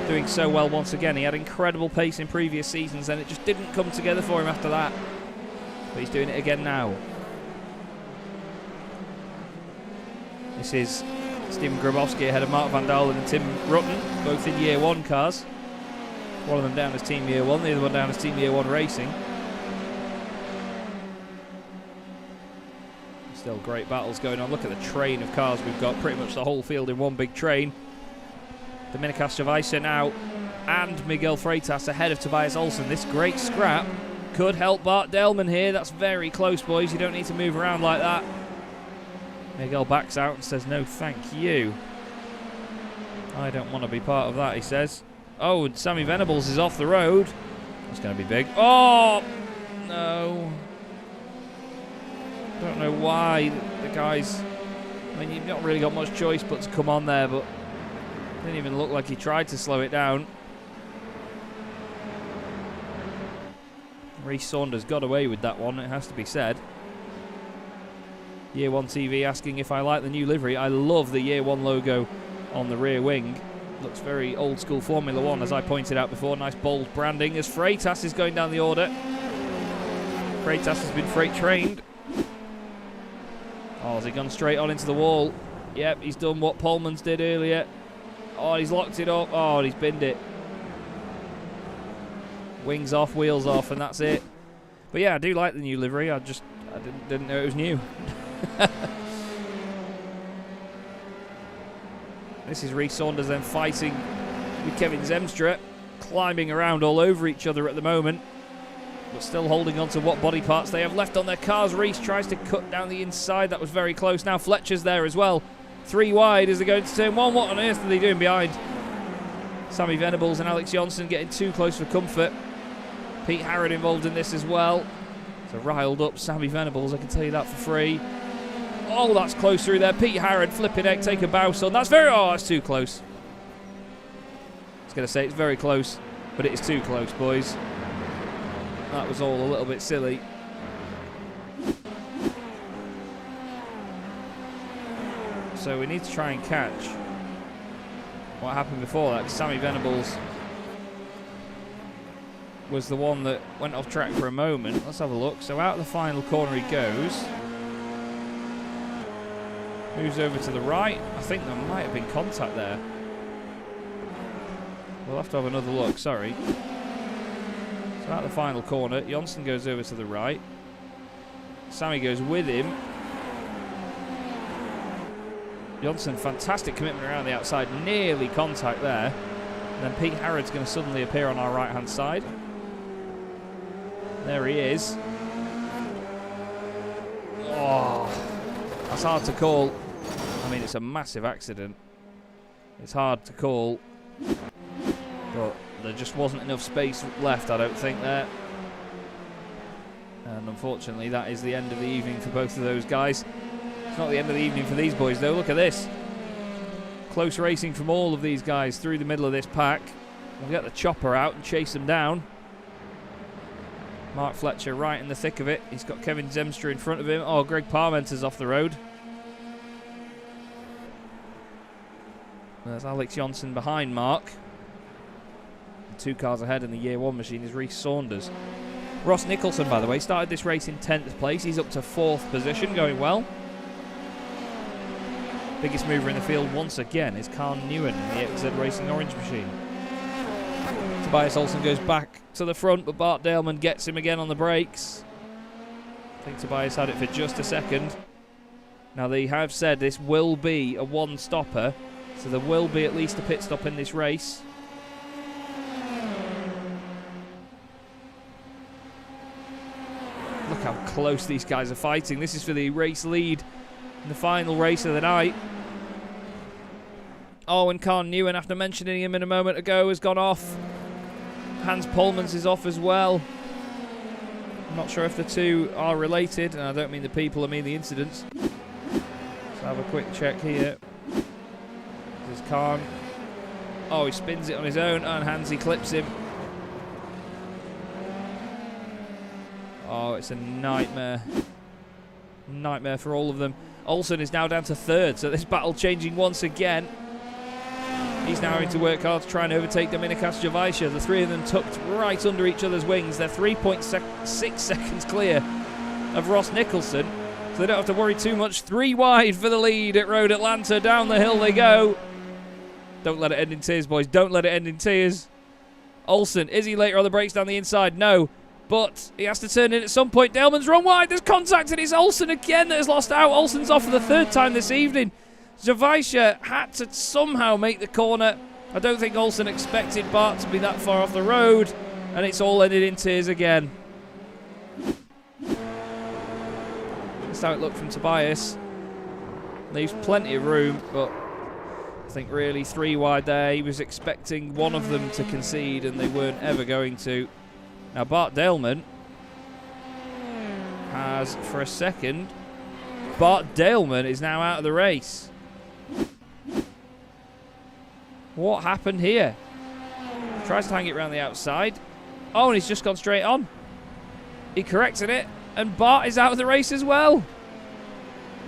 doing so well once again. He had incredible pace in previous seasons and it just didn't come together for him after that. But he's doing it again now. This is Stephen Grabowski ahead of Mark van Dalen and Tim Rutten, both in Year 1 cars. One of them down as Team Year 1, the other one down as Team Year 1 Racing. Still great battles going on. Look at the train of cars we've got, pretty much the whole field in one big train. Dominikas Javaisha now and Miguel Freitas ahead of Tobias Olsen. This great scrap could help Bart Daleman here. That's very close, boys. You don't need to move around like that. Miguel backs out and says, no, thank you. I don't want to be part of that, he says. Oh, and Sammy Venables is off the road. That's going to be big. Oh, no. Don't know why the guys... I mean, you've not really got much choice but to come on there, but it didn't even look like he tried to slow it down. Rhys Saunders got away with that one, it has to be said. Year 1 TV asking if I like the new livery. I love the Year 1 logo on the rear wing. Looks very old school Formula 1, as I pointed out before. Nice bold branding as Freitas is going down the order. Freitas has been freight trained. Oh, has he gone straight on into the wall? Yep, he's done what Polmans did earlier. Oh, he's locked it up. Oh, he's binned it. Wings off, wheels off, and that's it. But yeah, I do like the new livery. I didn't know it was new. This is Rhys Saunders then fighting with Kevin Zemstra, climbing around all over each other at the moment, but still holding on to what body parts they have left on their cars. Rhys tries to cut down the inside. That was very close. Now Fletcher's there as well. 3 wide as they go into turn 1. What on earth are they doing behind? Sammy Venables and Alex Johnson getting too close for comfort. Pete Harrod involved in this as well. It's a riled up Sammy Venables, I can tell you that for free. Oh, that's close through there. Pete Harrod, flipping egg, take a bow on. That's that's too close. I was going to say it's very close, but it is too close, boys. That was all a little bit silly. So we need to try and catch what happened before that. Sammy Venables was the one that went off track for a moment. Let's have a look. So out of the final corner he goes. Moves over to the right. I think there might have been contact there. We'll have to have another look, sorry. So out of the final corner, Johnson goes over to the right. Sammy goes with him. Johnson, fantastic commitment around the outside. Nearly contact there. And then Pete Harrod's going to suddenly appear on our right-hand side. There he is. Oh, that's hard to call. I mean, it's a massive accident. It's hard to call. But there just wasn't enough space left, I don't think, there. And unfortunately, that is the end of the evening for both of those guys. It's not the end of the evening for these boys, though. Look at this. Close racing from all of these guys through the middle of this pack. We'll get the chopper out and chase them down. Mark Fletcher right in the thick of it. He's got Kevin Zemstra in front of him. Oh, Greg Parmenter's off the road. There's Alex Johnson behind Mark. And 2 cars ahead in the Year 1 machine is Rhys Saunders. Ross Nicholson, by the way, started this race in 10th place. He's up to 4th position, going well. Biggest mover in the field once again is Carl Newen in the XZ Racing Orange machine. Tobias Olsen goes back to the front, but Bart Daleman gets him again on the brakes. I think Tobias had it for just a second. Now, they have said this will be a one-stopper, so there will be at least a pit stop in this race. Look how close these guys are fighting. This is for the race lead in the final race of the night. Oh, and Carl Newen, after mentioning him in a moment ago, has gone off. Hans Polmans is off as well. I'm not sure if the two are related, and I don't mean the people, I mean the incidents. Let's have a quick check here. This is Khan. Oh, he spins it on his own, and Hansy clips him. Oh, it's a nightmare. Nightmare for all of them. Olsen is now down to 3rd, so this battle changing once again. He's now having to work hard to try and overtake Dominikas Javaisha. The 3 of them tucked right under each other's wings. They're 3.6 seconds clear of Ross Nicholson, so they don't have to worry too much. 3 wide for the lead at Road Atlanta. Down the hill they go. Don't let it end in tears, boys. Don't let it end in tears. Olsen, is he later on the brakes down the inside? No. But he has to turn in at some point. Daleman's run wide. There's contact, and it's Olsen again that has lost out. Olsen's off for the 3rd time this evening. Javaisha had to somehow make the corner. I don't think Olsen expected Bart to be that far off the road, and it's all ended in tears again. That's how it looked from Tobias. Leaves plenty of room, but I think really 3 wide there. He was expecting one of them to concede, and they weren't ever going to. Now Bart Daleman has, for a second, Bart Daleman is now out of the race. What happened here? Tries to hang it around the outside. Oh, and he's just gone straight on. He corrected it, and Bart is out of the race as well.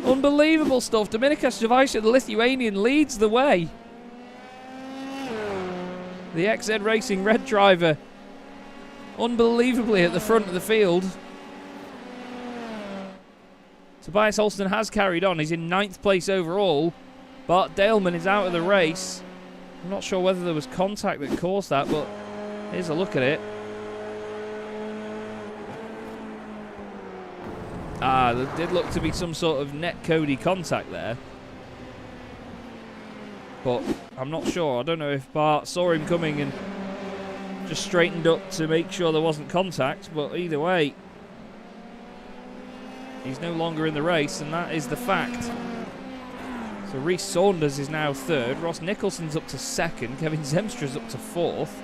Unbelievable stuff. Dominikas Javaisha, the Lithuanian, leads the way. The XZ Racing red driver, unbelievably at the front of the field. Tobias Olsen has carried on. He's in 9th place overall. Bart Daleman is out of the race. I'm not sure whether there was contact that caused that, but here's a look at it. Ah, there did look to be some sort of net-cody contact there. But I'm not sure. I don't know if Bart saw him coming and just straightened up to make sure there wasn't contact, but either way, he's no longer in the race, and that is the fact. So Rhys Saunders is now third, Ross Nicholson's up to second, Kevin Zemstra's up to fourth,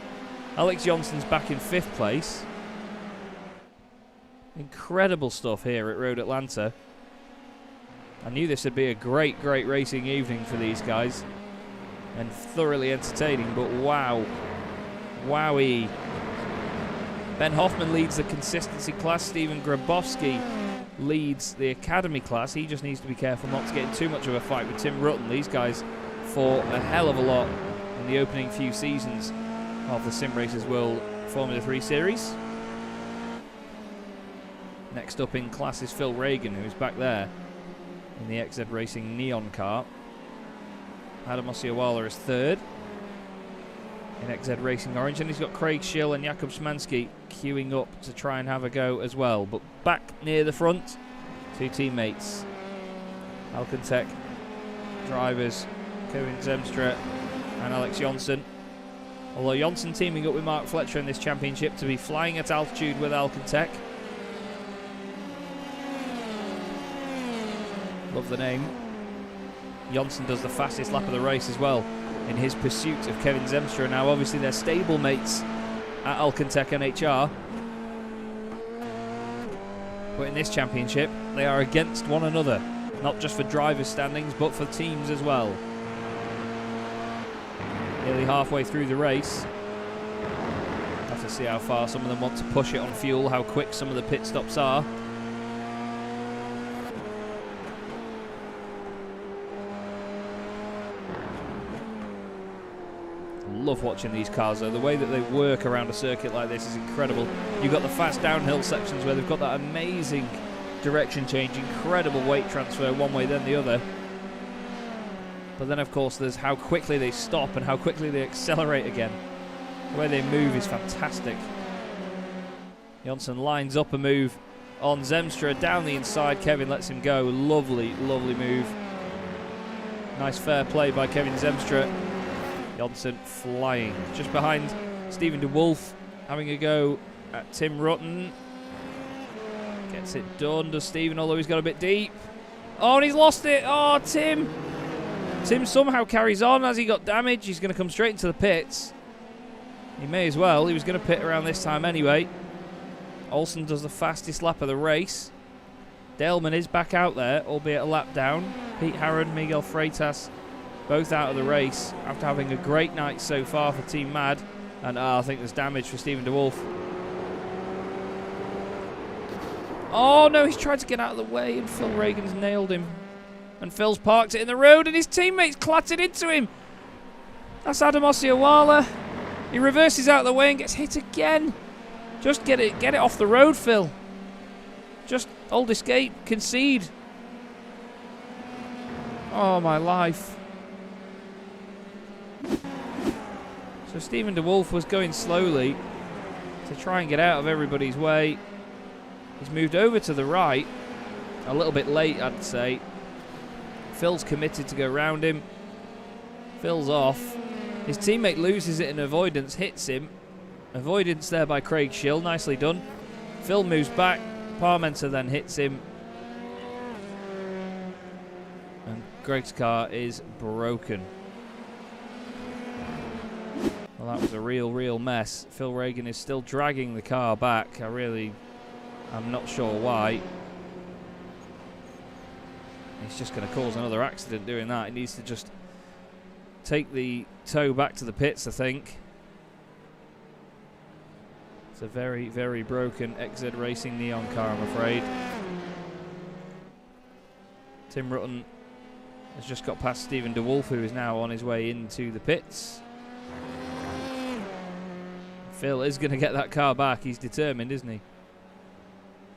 Alex Johnson's back in fifth place. Incredible stuff here at Road Atlanta. I knew this would be a great, great racing evening for these guys, and thoroughly entertaining, but wow. Wowie. Ben Hoffman leads the consistency class. Stephen Grabowski leads the academy class. He just needs to be careful not to get in too much of a fight with Tim Rutten. These guys fought a hell of a lot in the opening few seasons of the Sim Racers World Formula 3 Series. Next up in class is Phil Reagan, who's back there in the XZ Racing Neon car. Adam Osiawala is third in XZ Racing Orange, and he's got Craig Schill and Jakub Szymanski queuing up to try and have a go as well. But back near the front, two teammates, Alcantech drivers Kevin Zemstra and Alex Jonsson. Although Jonsson teaming up with Mark Fletcher in this championship to be flying at altitude with Alcantech. Love the name. Jonsson does the fastest lap of the race as well in his pursuit of Kevin Zemstra. Now obviously they're stable mates at Alcantech NHR, but in this championship they are against one another, not just for drivers' standings but for teams as well. Nearly halfway through the race. Have to see how far some of them want to push it on fuel, how quick some of the pit stops are. Love watching these cars though. The way that they work around a circuit like this is incredible. You've got the fast downhill sections where they've got that amazing direction change, incredible weight transfer one way then the other. But then of course there's how quickly they stop and how quickly they accelerate again. The way they move is fantastic. Jonsson lines up a move on Zemstra down the inside. Kevin lets him go. Lovely, lovely move. Nice fair play by Kevin Zemstra. Jonsson flying. Just behind Stephen DeWolf, having a go at Tim Rutten. Gets it done, does Stephen, although he's got a bit deep. Oh, and he's lost it. Oh, Tim. Tim somehow carries on. As he got damage, he's going to come straight into the pits. He may as well. He was going to pit around this time anyway. Olsen does the fastest lap of the race. Daleman is back out there, albeit a lap down. Pete Harron, Miguel Freitas, both out of the race after having a great night so far for Team Mad. And I think there's damage for Stephen DeWolf. Oh no, he's tried to get out of the way and Phil Reagan's nailed him. And Phil's parked it in the road and his teammates clattered into him. That's Adam Osiawala. He reverses out of the way and gets hit again. Just get it off the road, Phil. Just hold escape, concede. Oh my life. So Stephen DeWolf was going slowly to try and get out of everybody's way. He's moved over to the right, a little bit late I'd say. Phil's committed to go round him. Phil's off. His teammate loses it in avoidance, hits him. Avoidance there by Craig Schill, nicely done. Phil moves back, Parmenter then hits him. And Greg's car is broken. Well, that was a real mess. Phil Reagan is still dragging the car back. I'm not sure why. He's just going to cause another accident doing that. He needs to just take the tow back to the pits, I think. It's a very broken XZ Racing Neon car, I'm afraid. Tim Rutten has just got past Stephen DeWolf, who is now on his way into the pits. Phil is going to get that car back. He's determined, isn't he?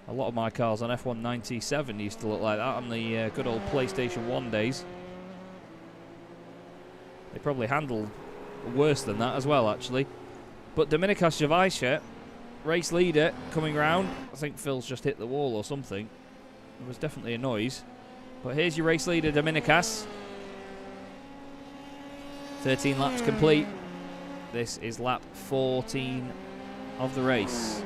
A lot of my cars on F1 97 used to look like that on the good old PlayStation 1 days. They probably handled worse than that as well, actually. But Dominikas Jovica, race leader, coming round. I think Phil's just hit the wall or something. There was definitely a noise. But here's your race leader, Dominikas. 13 laps complete. This is lap 14 of the race.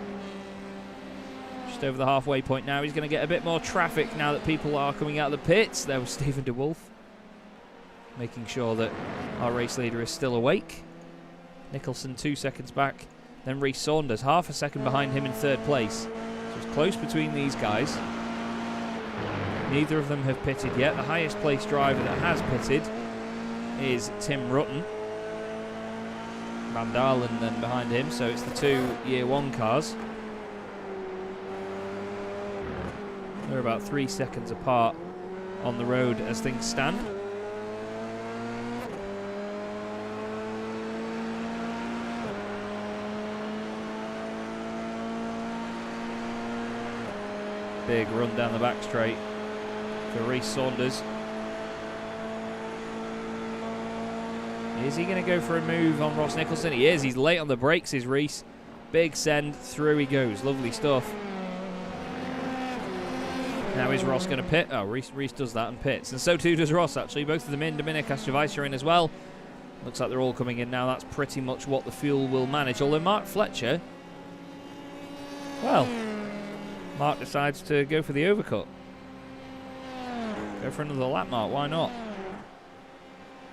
Just over the halfway point now. He's going to get a bit more traffic now that people are coming out of the pits. There was Stephen de Wolf, making sure that our race leader is still awake. Nicholson 2 seconds back. Then Rhys Saunders, half a second behind him in third place. So it's close between these guys. Neither of them have pitted yet. The highest placed driver that has pitted is Tim Rutten. Van Dalen then behind him, so it's the 2 year 1 cars. They're about 3 seconds apart on the road as things stand. Big run down the back straight for Rhys Saunders. Is he going to go for a move on Ross Nicholson? He is. He's late on the brakes, is Rhys. Big send. Through he goes. Lovely stuff. Now is Ross going to pit? Oh, Rhys does that and pits. And so too does Ross, actually. Both of them in. Dominikas Jovica in as well. Looks like they're all coming in now. That's pretty much what the fuel will manage. Although Mark Fletcher, well, Mark decides to go for the overcut. Go for another lap, Mark. Why not?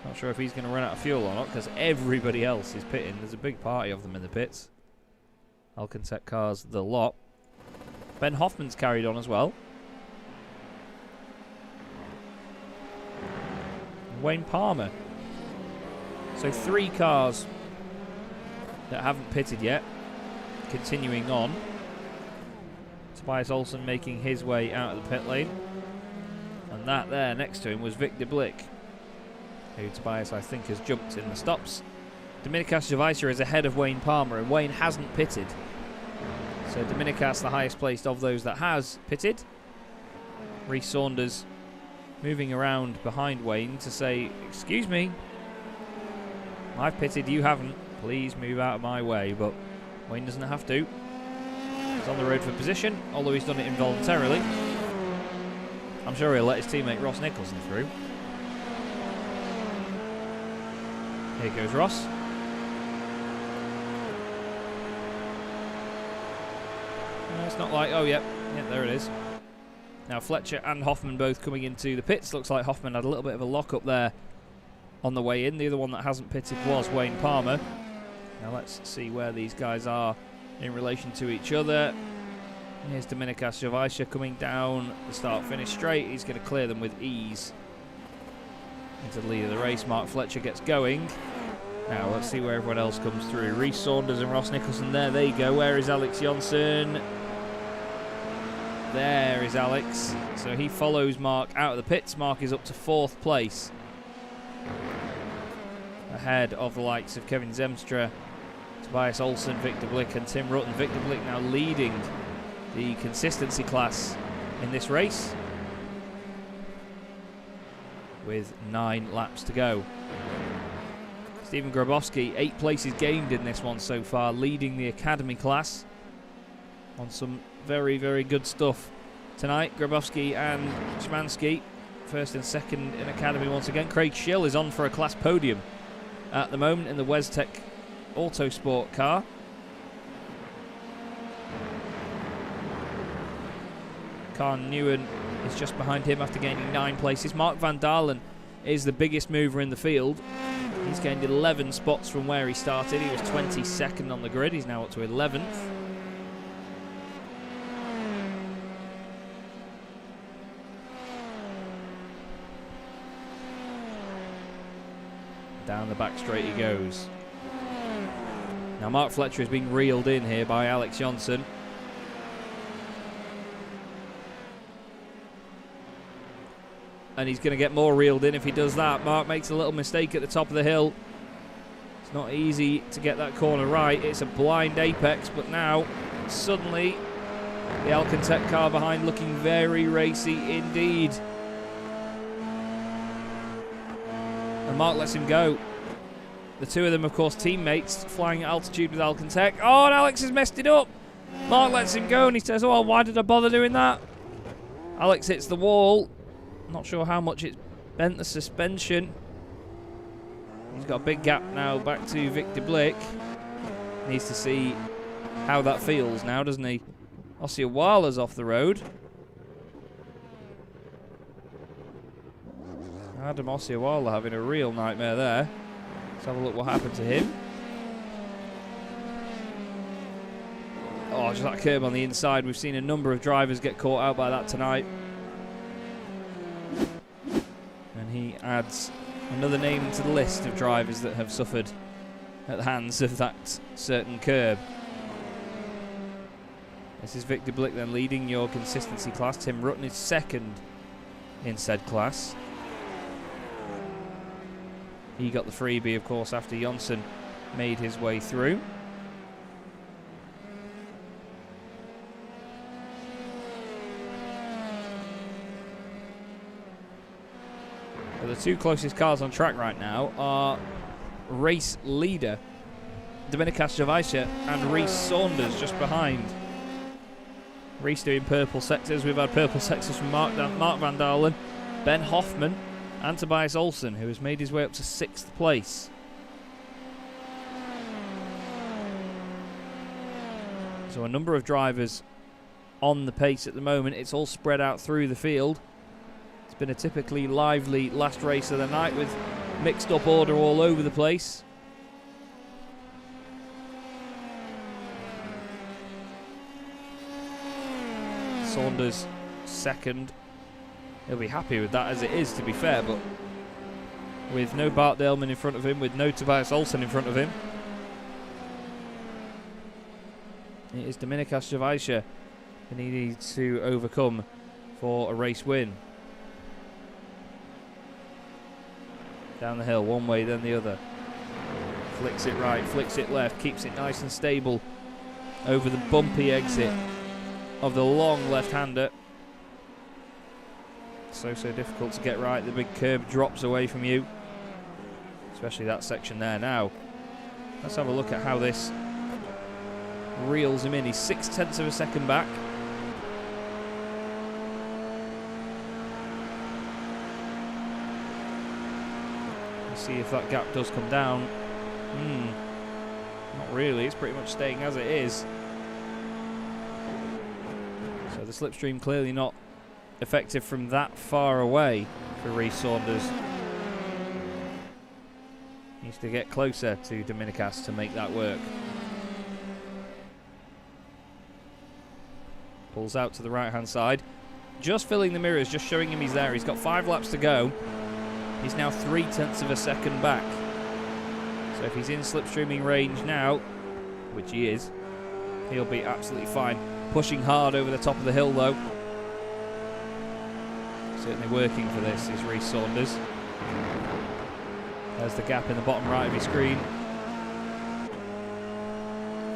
Not sure if he's going to run out of fuel or not, because everybody else is pitting. There's a big party of them in the pits. Alcantech cars, the lot. Ben Hoffman's carried on as well. Wayne Palmer. So 3 cars that haven't pitted yet. Continuing on. Tobias Olsen making his way out of the pit lane. And that there next to him was Victor Blick, who Tobias, I think, has jumped in the stops. Dominikas Jovica is ahead of Wayne Palmer, and Wayne hasn't pitted. So Dominikas, the highest placed of those that has pitted. Rhys Saunders moving around behind Wayne to say, excuse me, I've pitted, you haven't. Please move out of my way. But Wayne doesn't have to. He's on the road for position, although he's done it involuntarily. I'm sure he'll let his teammate Ross Nicholson through. Here goes Ross. No, it's not like, oh, yep, there it is. Now Fletcher and Hoffman both coming into the pits. Looks like Hoffman had a little bit of a lock-up there on the way in. The other one that hasn't pitted was Wayne Palmer. Now let's see where these guys are in relation to each other. Here's Dominikas Jovica coming down the start-finish straight. He's going to clear them with ease. Into the lead of the race, Mark Fletcher gets going. Now let's see where everyone else comes through. Rhys Saunders and Ross Nicholson, there they go. Where is Alex Jonsson? There is Alex. So he follows Mark out of the pits. Mark is up to 4th place, ahead of the likes of Kevin Zemstra, Tobias Olsen, Victor Blick and Tim Rutten. Victor Blick now leading the consistency class in this race with 9 laps to go. Stephen Grabowski, 8 places gained in this one so far, leading the academy class on some very, very good stuff tonight. Grabowski and Szymanski, first and second in academy once again. Craig Schill is on for a class podium at the moment in the Westech Autosport car. Khan Newen is just behind him after gaining 9 places. Mark Van Dalen is the biggest mover in the field. He's gained 11 spots from where he started. He was 22nd on the grid. He's now up to 11th. Down the back straight he goes. Now Mark Fletcher is being reeled in here by Alex Jonsson. And he's going to get more reeled in if he does that. Mark makes a little mistake at the top of the hill. It's not easy to get that corner right. It's a blind apex, but now suddenly the Alcantech car behind looking very racy indeed. And Mark lets him go. The two of them, of course, teammates, flying at altitude with Alcantech. Oh, and Alex has messed it up. Mark lets him go, and he says, oh, why did I bother doing that? Alex hits the wall. Not sure how much it's bent the suspension. He's got a big gap now back to Victor Blick. Needs to see how that feels now, doesn't he? Osiawala's off the road. Adam Osiawala having a real nightmare there. Let's have a look what happened to him. Oh, just that curb on the inside. We've seen a number of drivers get caught out by that tonight. And he adds another name to the list of drivers that have suffered at the hands of that certain curb. This is Victor Blick then leading your consistency class. Tim Rutten is second in said class. He got the freebie, of course, after Jonsson made his way through. But the two closest cars on track right now are race leader Dominicas Javaisha and Reece Saunders just behind. Reece doing purple sectors. We've had purple sectors from Mark van Dalen, Ben Hoffman, and Tobias Olsen, who has made his way up to 6th place. So a number of drivers on the pace at the moment. It's all spread out through the field. It's been a typically lively last race of the night with mixed up order all over the place. Saunders second. He'll be happy with that as it is, to be fair, but with no Bart Daleman in front of him, with no Tobias Olsen in front of him, it is Dominicas Javaisha who he needs to overcome for a race win. Down the hill, one way then the other. Flicks it right, flicks it left, keeps it nice and stable over the bumpy exit of the long left-hander. So difficult to get right. The big curb drops away from you, especially that section there. Now let's have a look at how this reels him in. He's 0.6 of a second back. Let's see if that gap does come down. Not really, it's pretty much staying as it is. So the slipstream clearly not effective from that far away for Reece Saunders. Needs to get closer to Dominicas to make that work. Pulls out to the right hand side, just filling the mirrors, just showing him he's there. He's got 5 laps to go. He's now 0.3 of a second back. So if he's in slipstreaming range now, which he is, he'll be absolutely fine. Pushing hard over the top of the hill though. Certainly working for this is Reece Saunders. There's the gap in the bottom right of your screen.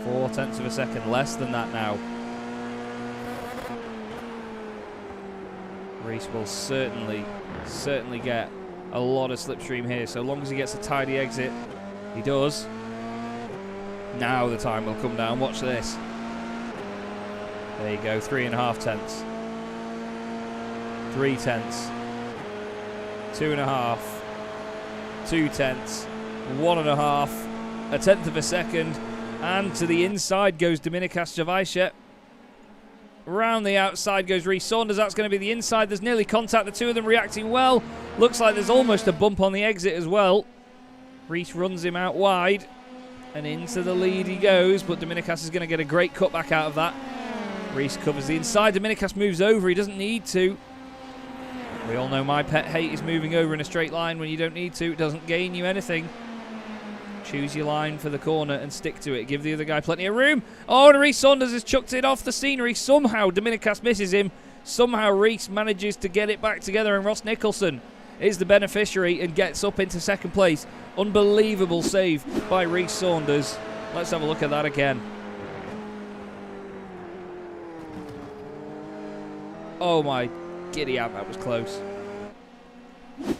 0.4 of a second, less than that now. Reece will certainly get a lot of slipstream here, so long as he gets a tidy exit. He does. Now the time will come down. Watch this. There you go, 3.5. 3 tenths, 2.5, 2 tenths, 1.5, 1/10 of a second, and to the inside goes Dominicas Javaisha. Round the outside goes Reece Saunders. That's going to be the inside. There's nearly contact. The two of them reacting well. Looks like there's almost a bump on the exit as well. Reece runs him out wide, and into the lead he goes, but Dominicas is going to get a great cutback out of that. Reece covers the inside. Dominicas moves over. He doesn't need to. We all know my pet hate is moving over in a straight line when you don't need to. It doesn't gain you anything. Choose your line for the corner and stick to it. Give the other guy plenty of room. Oh, and Reece Saunders has chucked it off the scenery. Somehow Dominicas misses him. Somehow Reece manages to get it back together, and Ross Nicholson is the beneficiary and gets up into second place. Unbelievable save by Reece Saunders. Let's have a look at that again. Oh my giddy aunt, that was close.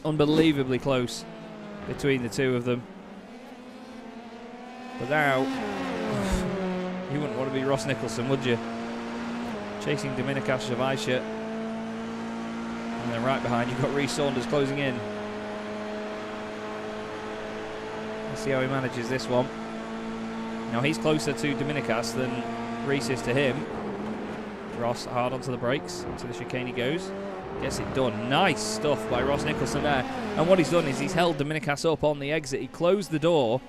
Unbelievably close between the two of them. But now, you wouldn't want to be Ross Nicholson, would you? Chasing Dominicas Javaiša. And then right behind, you've got Rhys Saunders closing in. Let's see how he manages this one. Now he's closer to Dominicas than Rhys is to him. Ross hard onto the brakes. Into the chicane he goes. Gets it done. Nice stuff by Ross Nicholson there. And what he's done is he's held Dominicas up on the exit. He closed the door.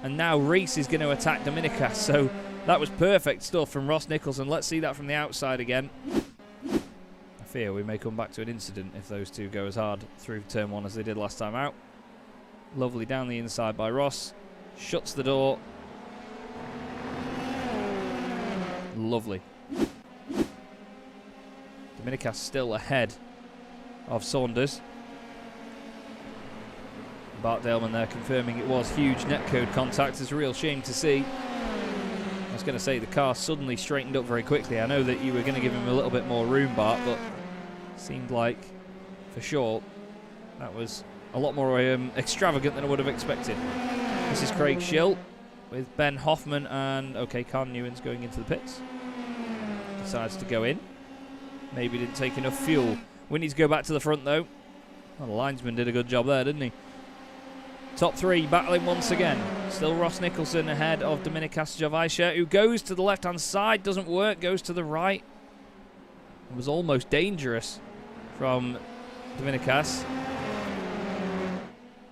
And now Rhys is going to attack Dominicas. So that was perfect stuff from Ross Nicholson. Let's see that from the outside again. I fear we may come back to an incident if those two go as hard through turn 1 as they did last time out. Lovely down the inside by Ross. Shuts the door. Lovely. Dominicas still ahead of Saunders. Bart Daleman there confirming it was huge netcode contact. It's a real shame to see. I was going to say the car suddenly straightened up very quickly. I know that you were going to give him a little bit more room, Bart, but seemed like for sure that was a lot more extravagant than I would have expected. This is Craig Schill with Ben Hoffman and, okay, Carl Newman's going into the pits. Decides to go in. Maybe didn't take enough fuel. We need to go back to the front though. Well, the linesman did a good job there, didn't he? Top 3 battling once again. Still Ross Nicholson ahead of Dominicas Javaiša, who goes to the left-hand side, doesn't work, goes to the right. It was almost dangerous from Dominicas.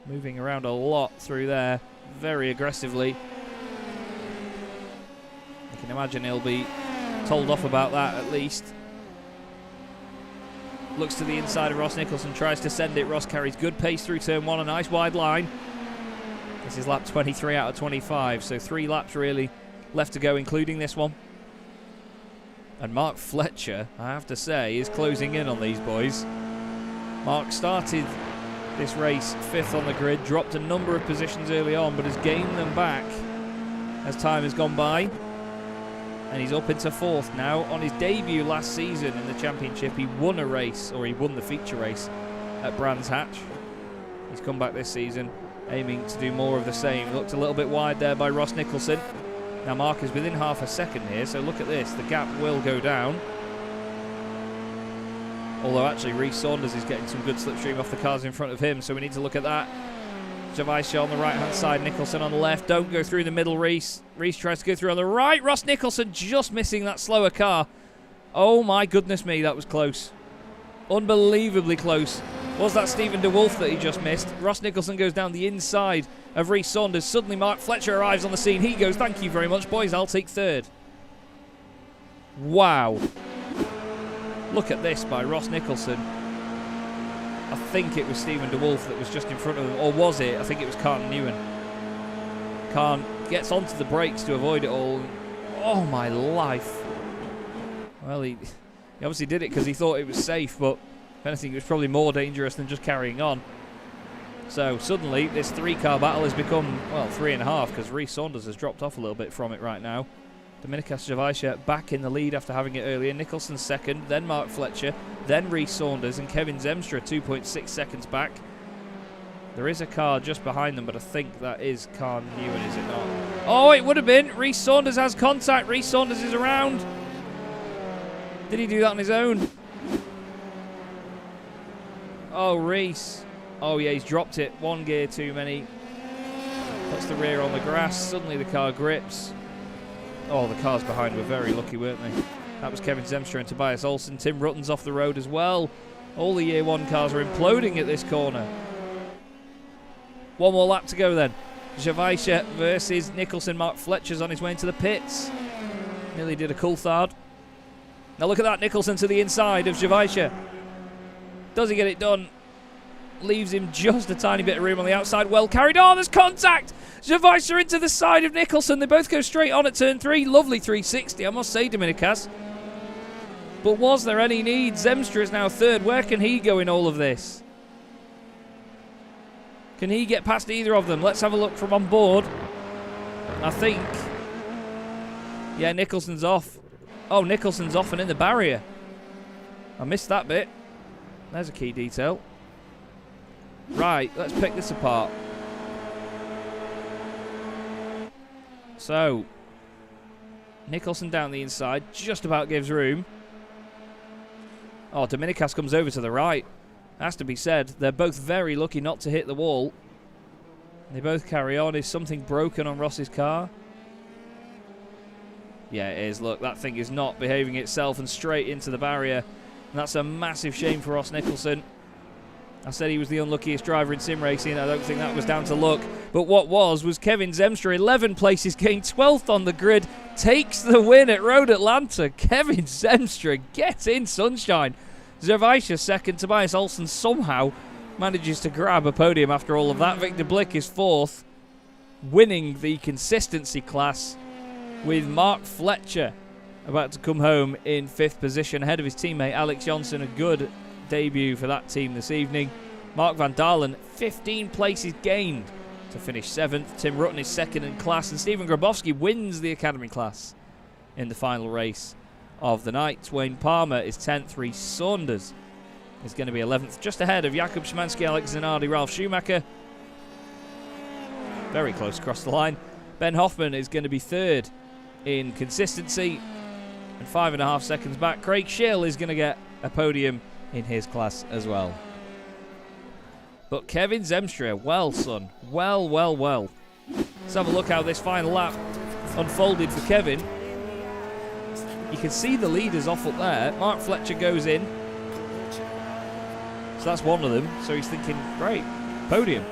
Moving around a lot through there, very aggressively. I can imagine he'll be told off about that at least. Looks to the inside of Ross Nicholson, tries to send it. Ross carries good pace through turn 1, a nice wide line. This is lap 23 out of 25, so 3 laps really left to go, including this one. And Mark Fletcher, I have to say, is closing in on these boys. Mark started this race 5th on the grid, dropped a number of positions early on, but has gained them back as time has gone by. And he's up into 4th now. On his debut last season in the championship, he won a race, or he won the feature race at Brands Hatch. He's come back this season, aiming to do more of the same. Looked a little bit wide there by Ross Nicholson. Now Mark is within half a second here, so look at this. The gap will go down. Although actually Rhys Saunders is getting some good slipstream off the cars in front of him, so we need to look at that. Javaiša on the right-hand side, Nicholson on the left. Don't go through the middle, Rhys. Rhys tries to go through on the right. Ross Nicholson just missing that slower car. Oh my goodness me, that was close. Unbelievably close. Was that Stephen DeWolf that he just missed? Ross Nicholson goes down the inside of Rhys Saunders. Suddenly Mark Fletcher arrives on the scene. He goes, thank you very much, boys, I'll take 3rd. Wow. Look at this by Ross Nicholson. I think it was Stephen DeWolf that was just in front of him. Or was it? I think it was Carl Newman. Carl gets onto the brakes to avoid it all. Oh, my life. Well, he obviously did it because he thought it was safe, but if anything, it was probably more dangerous than just carrying on. So suddenly, this 3-car battle has become, well, 3.5, because Rhys Saunders has dropped off a little bit from it right now. Dominicas Javaiša back in the lead after having it earlier. Nicholson 2nd, then Mark Fletcher, then Rhys Saunders, and Kevin Zemstra 2.6 seconds back. There is a car just behind them, but I think that is Carl Newman, is it not? Oh, it would have been. Rhys Saunders has contact. Rhys Saunders is around. Did he do that on his own? Oh, Rhys. Oh, yeah, he's dropped it. 1 gear too many. Puts the rear on the grass. Suddenly the car grips. Oh, the cars behind were very lucky, weren't they? That was Kevin Zemstra and Tobias Olsen. Tim Rutten's off the road as well. All the Year 1 cars are imploding at this corner. 1 more lap to go then. Javaiša versus Nicholson. Mark Fletcher's on his way into the pits. Nearly did a Coulthard. Now look at that, Nicholson to the inside of Javaiša. Does he get it done? Leaves him just a tiny bit of room on the outside. Well carried on. There's contact. Javaiša into the side of Nicholson. They both go straight on at turn 3. Lovely 360, I must say, Dominicas. But was there any need? Zemstra is now 3rd. Where can he go in all of this? Can he get past either of them? Let's have a look from on board. I think. Yeah, Nicholson's off. Oh, Nicholson's off and in the barrier. I missed that bit. There's a key detail. Right, let's pick this apart. So, Nicholson down the inside, just about gives room. Oh, Dominicas comes over to the right. Has to be said, they're both very lucky not to hit the wall. They both carry on. Is something broken on Ross's car? Yeah, it is. Look, that thing is not behaving itself and straight into the barrier. And that's a massive shame for Ross Nicholson. I said he was the unluckiest driver in sim racing. I don't think that was down to luck. But what was Kevin Zemstra, 11 places gained, 12th on the grid, takes the win at Road Atlanta. Kevin Zemstra, get in, sunshine. Zervaisha second. Tobias Olsen somehow manages to grab a podium after all of that. Victor Blick is fourth, winning the consistency class, with Mark Fletcher about to come home in fifth position ahead of his teammate Alex Johnson. A good debut for that team this evening. Mark van Dalen, 15 places gained to finish seventh. Tim Rutten is second in class, and Stephen Grabowski wins the academy class in the final race of the night. Wayne Palmer is 10th. Reece Saunders is going to be 11th, just ahead of Jakub Szymanski, Alex Zanardi, Ralf Schumacher. Very close across the line. Ben Hoffman is going to be third in consistency, and 5.5 seconds back. Craig Schill is going to get a podium in his class as well. But Kevin Zemstra, well, son, well. Let's have a look how this final lap unfolded for Kevin. You can see the leaders off up there. Mark Fletcher goes in. So that's one of them. So he's thinking, great, podium.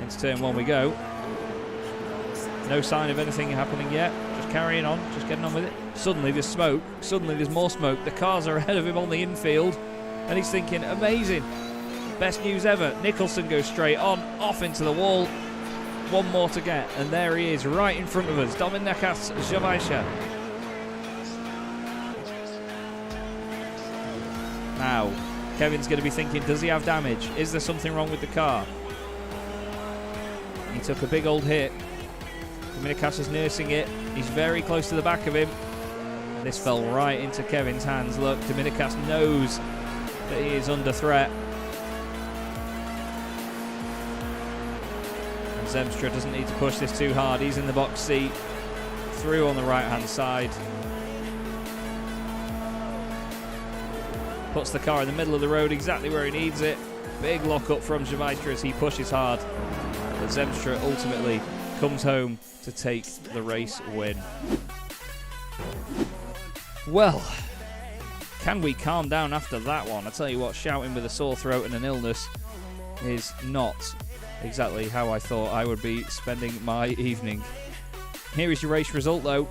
Into turn one we go. No sign of anything happening yet. Just carrying on, just getting on with it. Suddenly there's smoke. Suddenly there's more smoke. The cars are ahead of him on the infield. And he's thinking, amazing. Best news ever. Nicholson goes straight on, off into the wall. One more to get. And there he is, right in front of us. Dominicas Zervaisha. Now, Kevin's going to be thinking, does he have damage? Is there something wrong with the car? He took a big old hit. Dominicas is nursing it. He's very close to the back of him. And this fell right into Kevin's hands. Look, Dominicas knows that he is under threat. And Zemstra doesn't need to push this too hard. He's in the box seat. Through on the right-hand side. Puts the car in the middle of the road, exactly where he needs it. Big lock-up from Zervaisha as he pushes hard. But Zemstra ultimately comes home to take the race win. Well, can we calm down after that one? I tell you what, shouting with a sore throat and an illness is not exactly how I thought I would be spending my evening. Here is your race result though.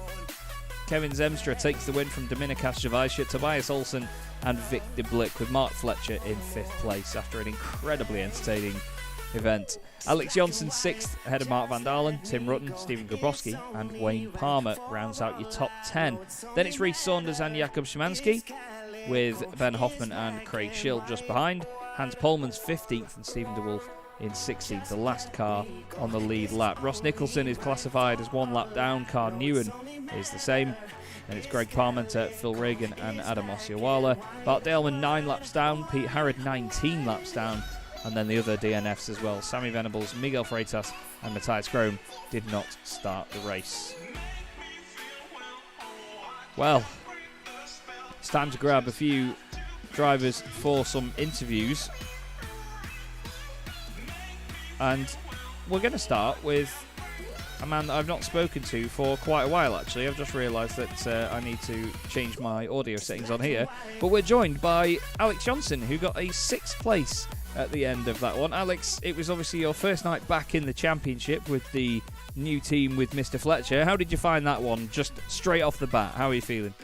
Kevin Zemstra takes the win from Dominicas Zervaisha, Tobias Olsen and Victor Blick, with Mark Fletcher in 5th place after an incredibly entertaining event. Alex Johnson 6th ahead of Mark van Dalen, Tim Rutten, Stephen Grabowski and Wayne Palmer rounds out your top 10. Then it's Reece Saunders and Jakub Szymanski, with Ben Hoffman and Craig Schill just behind. Hans Polman's 15th and Stephen de Wolf in 16th, the last car on the lead lap. Ross Nicholson is classified as 1 lap down. Carl Newen is the same. And it's Greg Parmenter, Phil Reagan and Adam Oshiawala. Bart Daleman 9 laps down, Pete Harrod 19 laps down, and then the other DNFs as well. Sammy Venables, Miguel Freitas and Matthias Grome did not start the race. Well, it's time to grab a few drivers for some interviews. And we're going to start with a man that I've not spoken to for quite a while, actually. I've just realised that I need to change my audio settings on here. But we're joined by Alex Johnson, who got a 6th place at the end of that one. Alex, it was obviously your first night back in the championship with the new team with Mr. Fletcher. How did you find that one, just straight off the bat? How are you feeling?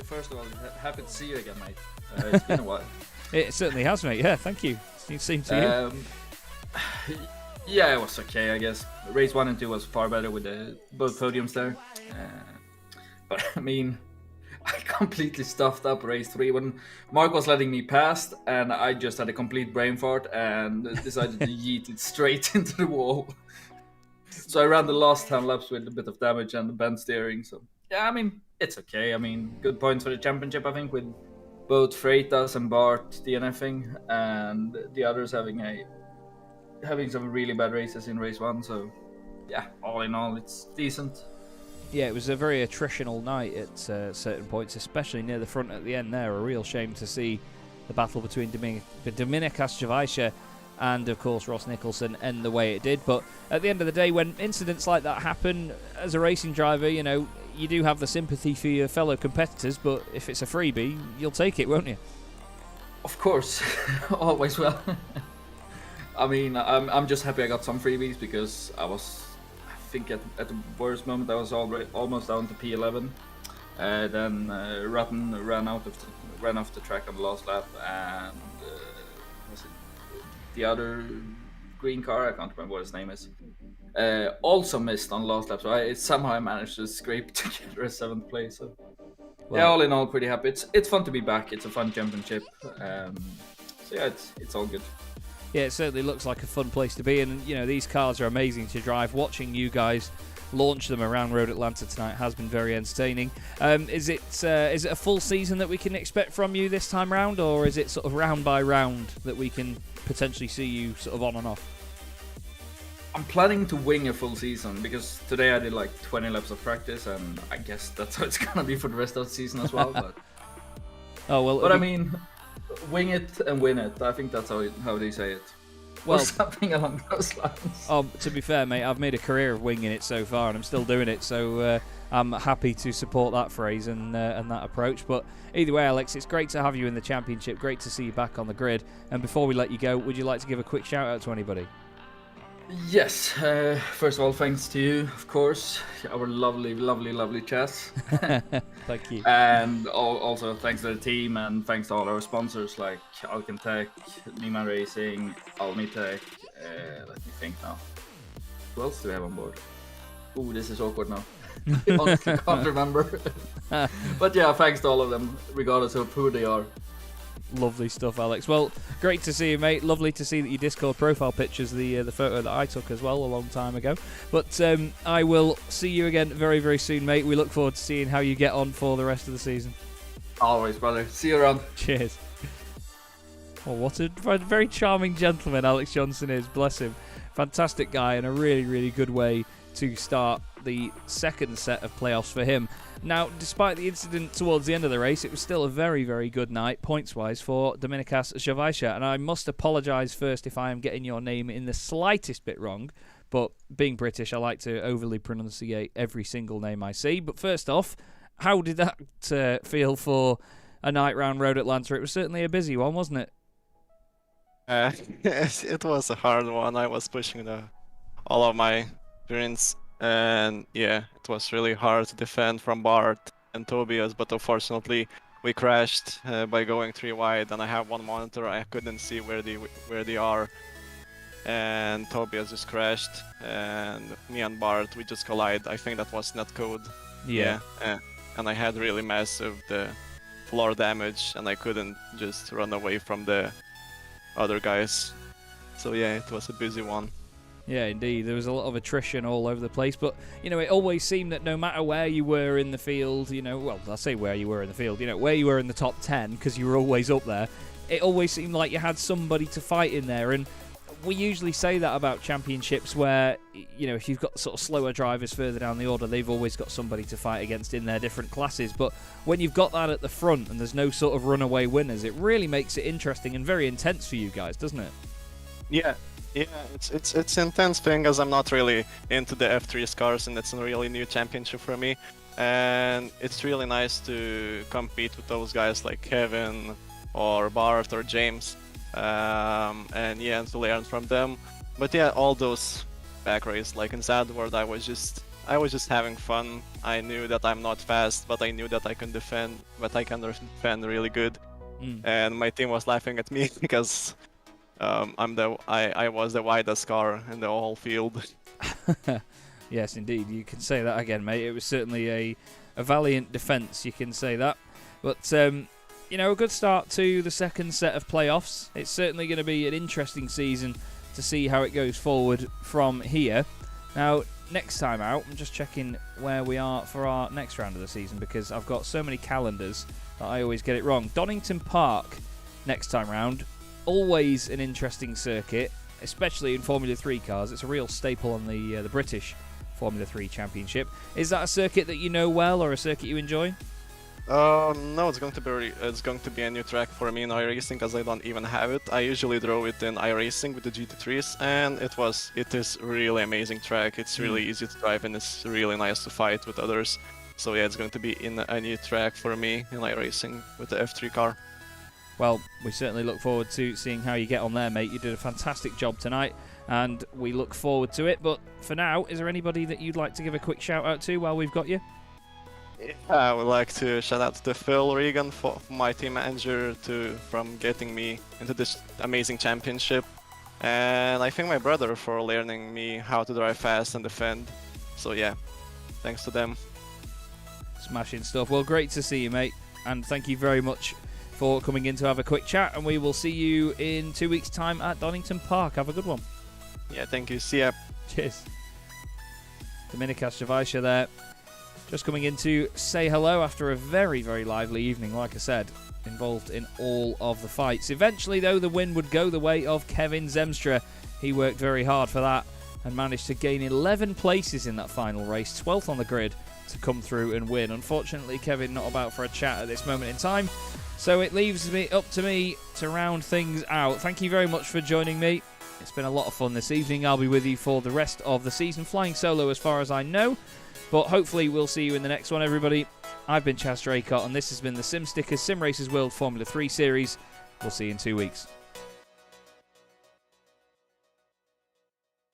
First of all, happy to see you again, mate. It's been a while. It certainly has, mate. Yeah, thank you. Same to you. Yeah, it was okay, I guess. Race 1 and 2 was far better with both podiums there. But I mean, I completely stuffed up race 3 when Mark was letting me past, and I just had a complete brain fart and decided to yeet it straight into the wall. So I ran the last 10 laps with a bit of damage and the bent steering. So yeah, I mean, it's okay. I mean, good points for the championship, I think, with both Freitas and Bart DNFing and the others having a having some really bad races in race 1, so yeah, all in all, it's decent. Yeah, it was a very attritional night at certain points, especially near the front at the end there. A real shame to see the battle between Dominikas Jovica and, of course, Ross Nicholson end the way it did. But at the end of the day, when incidents like that happen, as a racing driver, you know, you do have the sympathy for your fellow competitors, but if it's a freebie, you'll take it, won't you? Of course, always will. I mean, I'm just happy I got some freebies because I think at the worst moment I was almost down to P11. Then Rutten ran off the track on the last lap, and was it the other green car? I can't remember what his name is. Also missed on the last lap, so somehow I managed to scrape together a 7th place. So. Well, yeah, all in all, pretty happy. It's fun to be back. It's a fun championship. So yeah, it's all good. Yeah, it certainly looks like a fun place to be, and you know these cars are amazing to drive. Watching you guys launch them around Road Atlanta tonight has been very entertaining. Is it a full season that we can expect from you this time round, or is it sort of round by round that we can potentially see you sort of on and off? I'm planning to wing a full season because today I did like 20 laps of practice, and I guess that's how it's gonna be for the rest of the season as well. But oh well. But I mean, wing it and win it. I think that's how they say it. Well, or something along those lines. To be fair, mate, I've made a career of winging it so far, and I'm still doing it. So I'm happy to support that phrase and that approach. But either way, Alex, it's great to have you in the championship. Great to see you back on the grid. And before we let you go, would you like to give a quick shout out to anybody? Yes, first of all, thanks to you, of course, our lovely Chess. Thank you. And also thanks to the team, and thanks to all our sponsors like Alcantech, Nima Racing, Almitech, let me think now. Who else do we have on board? Ooh, this is awkward now. I honestly can't remember. But yeah, thanks to all of them, regardless of who they are. Lovely stuff, Alex. Well, great to see you, mate. Lovely to see that your Discord profile picture's the photo that I took as well a long time ago. But I will see you again very, very soon, mate. We look forward to seeing how you get on for the rest of the season. Always, brother. See you around. Cheers. Oh, what a very charming gentleman Alex Johnson is. Bless him. Fantastic guy, and a really, really good way to start the second set of playoffs for him. Now, despite the incident towards the end of the race, it was still a very, very good night, points-wise, for Dominikas Jovica. And I must apologise first if I am getting your name in the slightest bit wrong, but being British, I like to overly pronunciate every single name I see. But first off, how did that feel for a night round Road Atlanta? It was certainly a busy one, wasn't it? It was a hard one. I was pushing all of my sprints. And yeah, it was really hard to defend from Bart and Tobias, but unfortunately we crashed by going 3 wide, and I have one monitor. I couldn't see where they are, and Tobias just crashed, and me and Bart, we just collided. I think that was netcode. Yeah. And I had really massive floor damage, and I couldn't just run away from the other guys. So yeah, it was a busy one. Yeah, indeed. There was a lot of attrition all over the place. But, you know, it always seemed that no matter where you were in the field, you know, well, I'll say where you were in the field, you know, where you were in the top 10, because you were always up there, it always seemed like you had somebody to fight in there. And we usually say that about championships where, you know, if you've got sort of slower drivers further down the order, they've always got somebody to fight against in their different classes. But when you've got that at the front and there's no sort of runaway winners, it really makes it interesting and very intense for you guys, doesn't it? Yeah. Yeah, it's intense thing, as I'm not really into the F3 cars, and it's a really new championship for me. And it's really nice to compete with those guys like Kevin or Bart or James, and yeah, and to learn from them. But yeah, all those back races, like in Zadward, I was just having fun. I knew that I'm not fast, but I knew that I can defend, really good. And my team was laughing at me because I was the widest car in the whole field. Yes, indeed. You can say that again, mate. It was certainly a valiant defence, you can say that. But, you know, a good start to the second set of playoffs. It's certainly going to be an interesting season to see how it goes forward from here. Now, next time out, I'm just checking where we are for our next round of the season, because I've got so many calendars that I always get it wrong. Donington Park next time round. Always an interesting circuit. especially in Formula 3 cars. It's a real staple on the British Formula 3 Championship. Is that a circuit that you know well, or a circuit you enjoy? No, it's going to be a new track for me in iRacing because I don't even have it. I usually drove it in iRacing with the GT3s, and it is really amazing track. It's really easy to drive, and it's really nice to fight with others. So yeah, it's going to be in a new track for me in iRacing with the F3 car. Well, we certainly look forward to seeing how you get on there, mate. You did a fantastic job tonight, and we look forward to it. But for now, is there anybody that you'd like to give a quick shout out to while we've got you? Yeah, I would like to shout out to Phil Regan, for my team manager, from getting me into this amazing championship. And I thank my brother for learning me how to drive fast and defend. So yeah, thanks to them. Smashing stuff. Well, great to see you, mate. And thank you very much for coming in to have a quick chat. And we will see you in 2 weeks' time at Donington Park. Have a good one. Yeah, thank you. See ya. Cheers. Dominika Stravajsha there. Just coming in to say hello after a very, very lively evening, like I said, involved in all of the fights. Eventually, though, the win would go the way of Kevin Zemstra. He worked very hard for that and managed to gain 11 places in that final race, 12th on the grid, to come through and win. Unfortunately, Kevin not about for a chat at this moment in time, so it leaves me up to me to round things out. Thank you very much for joining me. It's been a lot of fun this evening. I'll be with you for the rest of the season, flying solo as far as I know. But hopefully we'll see you in the next one, everybody. I've been Chaz Draycott, and this has been the Sim Stickers Sim Racers World Formula 3 Series. We'll see you in 2 weeks.